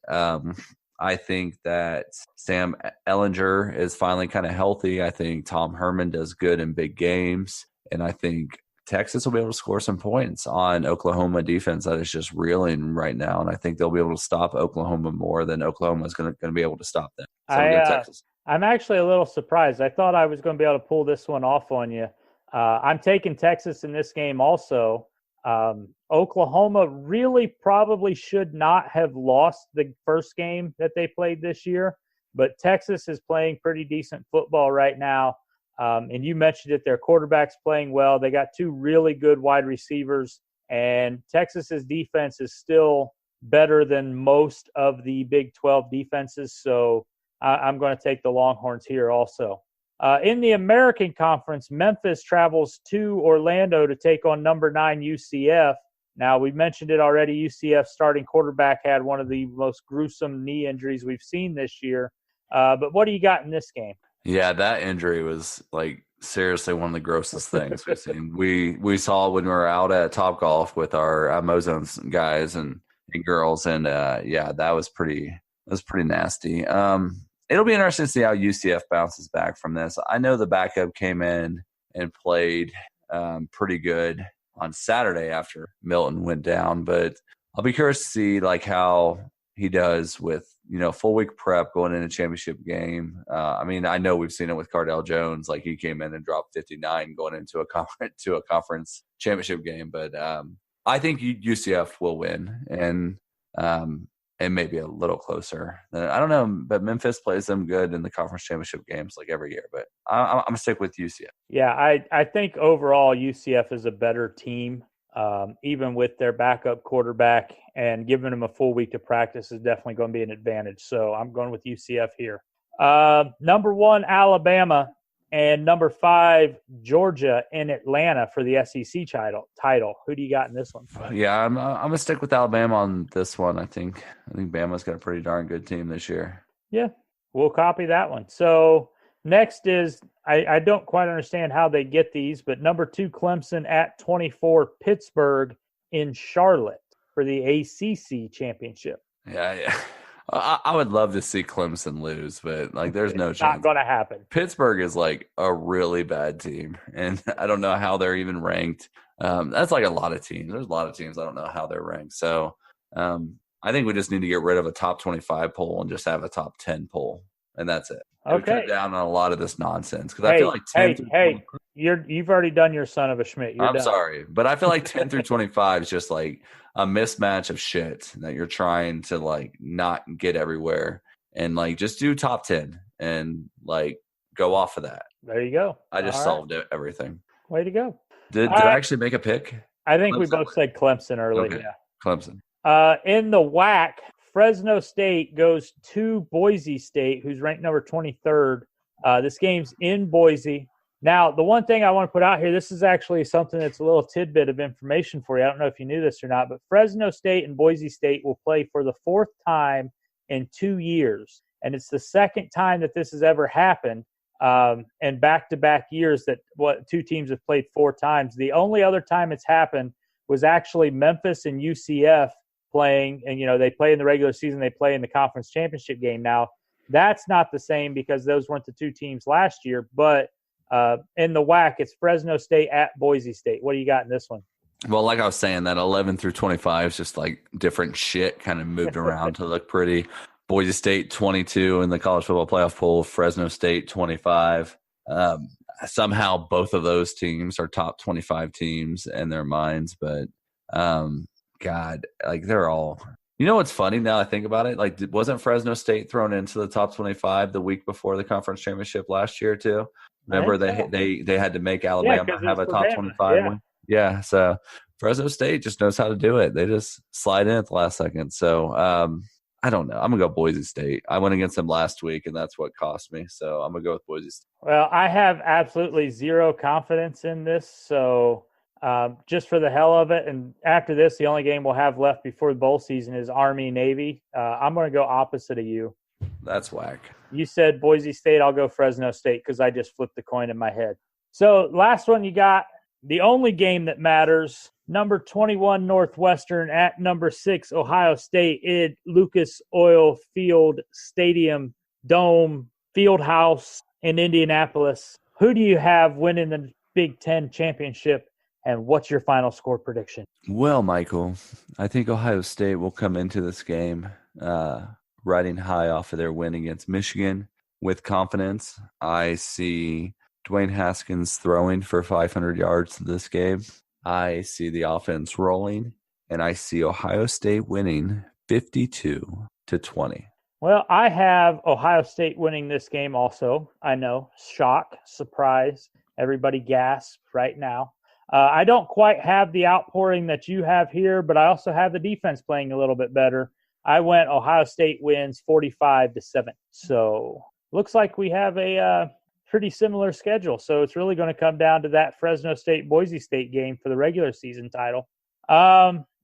I think that Sam Ehlinger is finally kind of healthy. I think Tom Herman does good in big games. And I think Texas will be able to score some points on Oklahoma defense that is just reeling right now. And I think they'll be able to stop Oklahoma more than Oklahoma is going to be able to stop them. So Texas. I'm actually a little surprised. I thought I was going to be able to pull this one off on you. I'm taking Texas in this game also. Oklahoma really probably should not have lost the first game that they played this year, but Texas is playing pretty decent football right now. And you mentioned it, their quarterback's playing well. They got two really good wide receivers, and Texas's defense is still better than most of the Big 12 defenses. So I'm going to take the Longhorns here also. In the American Conference, Memphis travels to Orlando to take on number 9 UCF. Now, we mentioned it already. UCF starting quarterback had one of the most gruesome knee injuries we've seen this year. But what do you got in this game? Yeah, that injury was like seriously one of the grossest things we've seen. We saw when we were out at Topgolf with our Ozone guys and girls, and that was pretty nasty. it'll be interesting to see how UCF bounces back from this. I know the backup came in and played pretty good on Saturday after Milton went down, but I'll be curious to see like how he does with, full week prep going into championship game. I mean, I know we've seen it with Cardell Jones. Like he came in and dropped 59 going into a conference championship game. But I think UCF will win and maybe a little closer. I don't know, but Memphis plays them good in the conference championship games like every year. But I'm going to stick with UCF. Yeah, I think overall UCF is a better team. Even with their backup quarterback, and giving them a full week to practice is definitely going to be an advantage. So I'm going with UCF here. Number 1, Alabama, and number 5, Georgia in Atlanta for the SEC title. Who do you got in this one? Yeah, I'm going to stick with Alabama on this one. I think Bama's got a pretty darn good team this year. Yeah, we'll copy that one. So next is, I don't quite understand how they get these, but number 2, Clemson at 24, Pittsburgh in Charlotte for the ACC championship. Yeah. I would love to see Clemson lose, but like there's no chance. Not going to happen. Pittsburgh is like a really bad team, and I don't know how they're even ranked. That's like a lot of teams. There's a lot of teams I don't know how they're ranked. So I think we just need to get rid of a top 25 poll and just have a top 10 poll, and that's it. Okay. Cut down on a lot of this nonsense because I feel like 10 you've already done your Son of a Schmidt. I'm done. Sorry, but I feel like 10 through 25 is just like a mismatch of shit that you're trying to like not get everywhere, and like just do top 10 and like go off of that. There you go. I just solved everything. Way to go. Did I actually make a pick? I think Clemson. We both said Clemson early. Okay. Yeah. Clemson. In the WAC, Fresno State goes to Boise State, who's ranked number 23rd. This game's in Boise. Now, the one thing I want to put out here, this is actually something that's a little tidbit of information for you. I don't know if you knew this or not, but Fresno State and Boise State will play for the 4th time in 2 years. And it's the 2nd time that this has ever happened. And back-to-back years that 2 teams have played 4 times. The only other time it's happened was actually Memphis and UCF playing. And, they play in the regular season. They play in the conference championship game. Now, that's not the same because those weren't the 2 teams last year. But in the WAC, it's Fresno State at Boise State. What do you got in this one? Well, like I was saying, that 11 through 25 is just like different shit kind of moved around to look pretty. Boise State 22 in the college football playoff poll, Fresno State 25. Somehow both of those teams are top 25 teams in their minds, but God, like they're all. You know what's funny now I think about it? Like, wasn't Fresno State thrown into the top 25 the week before the conference championship last year too? Remember they had to make Alabama have a top 25 win? Yeah, so Fresno State just knows how to do it. They just slide in at the last second. So I don't know. I'm going to go Boise State. I went against them last week, and that's what cost me. So I'm going to go with Boise State. Well, I have absolutely zero confidence in this. So just for the hell of it, and after this, the only game we'll have left before the bowl season is Army-Navy. I'm going to go opposite of you. That's whack. You said Boise State. I'll go Fresno State because I just flipped the coin in my head. So last one you got, the only game that matters, number 21 Northwestern at number 6 Ohio State in Lucas Oil Field Stadium Dome Field House in Indianapolis. Who do you have winning the Big Ten championship, and what's your final score prediction? Well, Michael, I think Ohio State will come into this game riding high off of their win against Michigan with confidence. I see Dwayne Haskins throwing for 500 yards this game. I see the offense rolling, and I see Ohio State winning 52-20. Well, I have Ohio State winning this game also. I know, shock, surprise, everybody gasps right now. I don't quite have the outpouring that you have here, but I also have the defense playing a little bit better. I went Ohio State wins 45-7. So looks like we have a pretty similar schedule. So it's really going to come down to that Fresno State-Boise State game for the regular season title.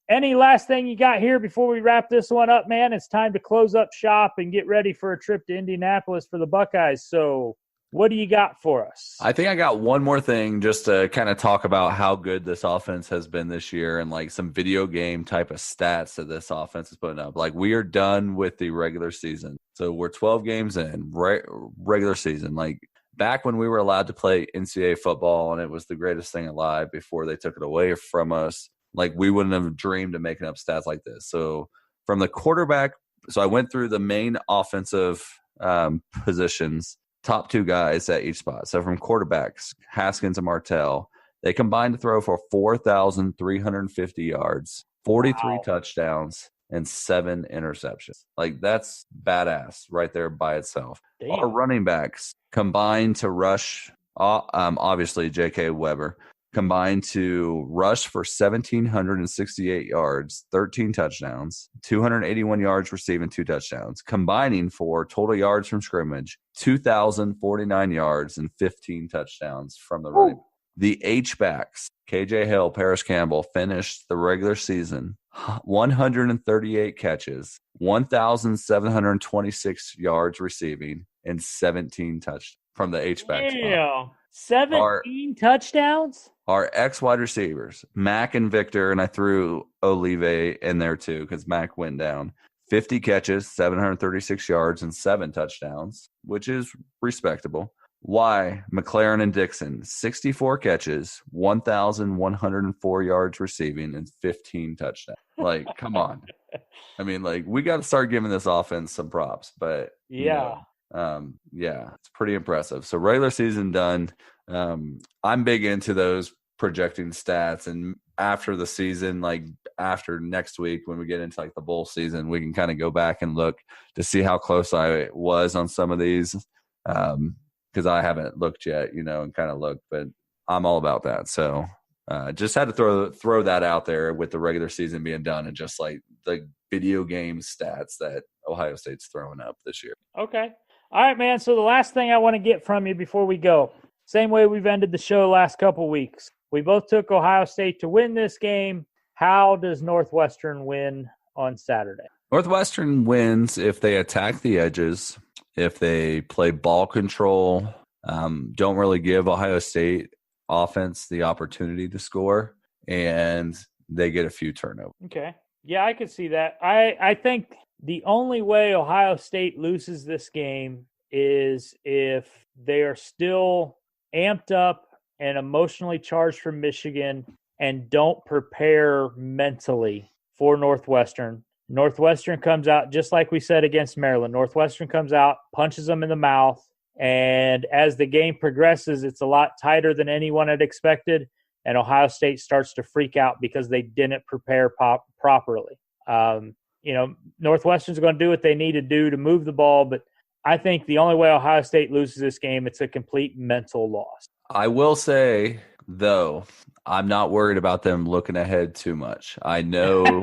Any last thing you got here before we wrap this one up, man? It's time to close up shop and get ready for a trip to Indianapolis for the Buckeyes. So what do you got for us? I think I got one more thing just to kind of talk about how good this offense has been this year and like some video game type of stats that this offense is putting up. Like we are done with the regular season. So we're 12 games in, regular season. Like back when we were allowed to play NCAA football and it was the greatest thing alive before they took it away from us, like we wouldn't have dreamed of making up stats like this. So from the quarterback, so I went through the main offensive positions, top two guys at each spot. So from quarterbacks, Haskins and Martell, they combined to throw for 4,350 yards, 43 touchdowns, and 7 interceptions. Like that's badass right there by itself. Damn. Our running backs combined to rush, obviously J.K. Weber, combined to rush for 1,768 yards, 13 touchdowns, 281 yards receiving, 2 touchdowns, combining for total yards from scrimmage, 2,049 yards and 15 touchdowns from the running. The H-backs, KJ Hill, Paris Campbell, finished the regular season 138 catches, 1,726 yards receiving, and 17 touchdowns from the H-back spot. Yeah. 17 touchdowns? Our ex-wide receivers, Mac and Victor, and I threw Olive in there too because Mac went down. 50 catches, 736 yards, and 7 touchdowns, which is respectable. Y, McLaren and Dixon, 64 catches, 1,104 yards receiving, and 15 touchdowns. Like, come on. I mean, like, we got to start giving this offense some props, but yeah. Yeah, it's pretty impressive. So regular season done. I'm big into those projecting stats, and after the season, like after next week when we get into like the bowl season, we can kind of go back and look to see how close I was on some of these, because I haven't looked yet, and kind of looked, but I'm all about that. So just had to throw that out there with the regular season being done and just like the video game stats that Ohio State's throwing up this year. Okay. All right, man. So the last thing I want to get from you before we go, same way we've ended the show last couple weeks. We both took Ohio State to win this game. How does Northwestern win on Saturday? Northwestern wins if they attack the edges, if they play ball control, don't really give Ohio State offense the opportunity to score, and they get a few turnovers. Okay. Yeah, I could see that. I think the only way Ohio State loses this game is if they are still amped up and emotionally charged from Michigan and don't prepare mentally for Northwestern. Northwestern comes out, just like we said against Maryland. Northwestern comes out, punches them in the mouth, and as the game progresses, it's a lot tighter than anyone had expected, and Ohio State starts to freak out because they didn't prepare properly. Northwestern's going to do what they need to do to move the ball, but I think the only way Ohio State loses this game, it's a complete mental loss. I will say, though, I'm not worried about them looking ahead too much. I know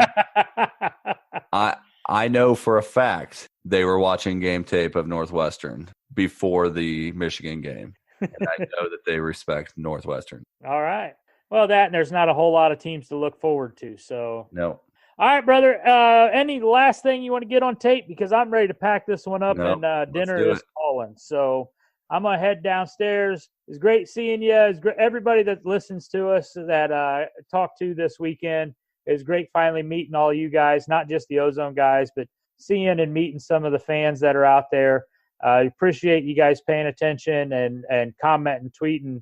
I know for a fact they were watching game tape of Northwestern before the Michigan game. And I know that they respect Northwestern. All right. Well, and there's not a whole lot of teams to look forward to. So no. All right, brother. Any last thing you want to get on tape? Because I'm ready to pack this one up, and dinner is calling. So I'm going to head downstairs. It's great seeing you. It's great. Everybody that listens to us that I talked to this weekend, it's great finally meeting all you guys, not just the Ozone guys, but seeing and meeting some of the fans that are out there. I appreciate you guys paying attention and commenting, tweeting,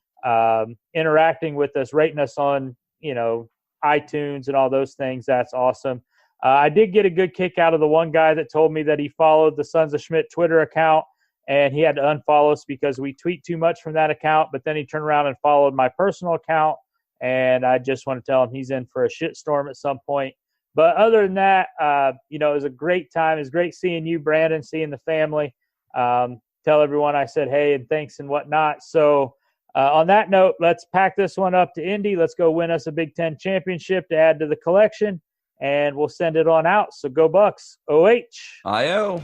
interacting with us, rating us on, iTunes and all those things. That's awesome. I did get a good kick out of the one guy that told me that he followed the Sons of Schmidt Twitter account and he had to unfollow us because we tweet too much from that account, but then he turned around and followed my personal account, and I just want to tell him he's in for a shitstorm at some point. But other than that, it was a great time. It was great seeing you, Brandon, seeing the family. Tell everyone I said hey and thanks and whatnot. So on that note, let's pack this one up to Indy. Let's go win us a Big Ten championship to add to the collection, and we'll send it on out. So go Bucks. OH. I-O.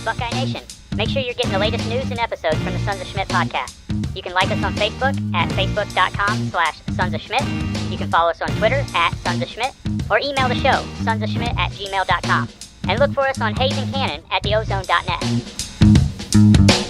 Buckeye Nation, make sure you're getting the latest news and episodes from the Sons of Schmidt podcast. You can like us on Facebook at facebook.com/Sons of Schmidt. You can follow us on Twitter at Sons of Schmidt, or email the show, sonsofschmidt@gmail.com. And look for us on Hayes and Cannon at theozone.net.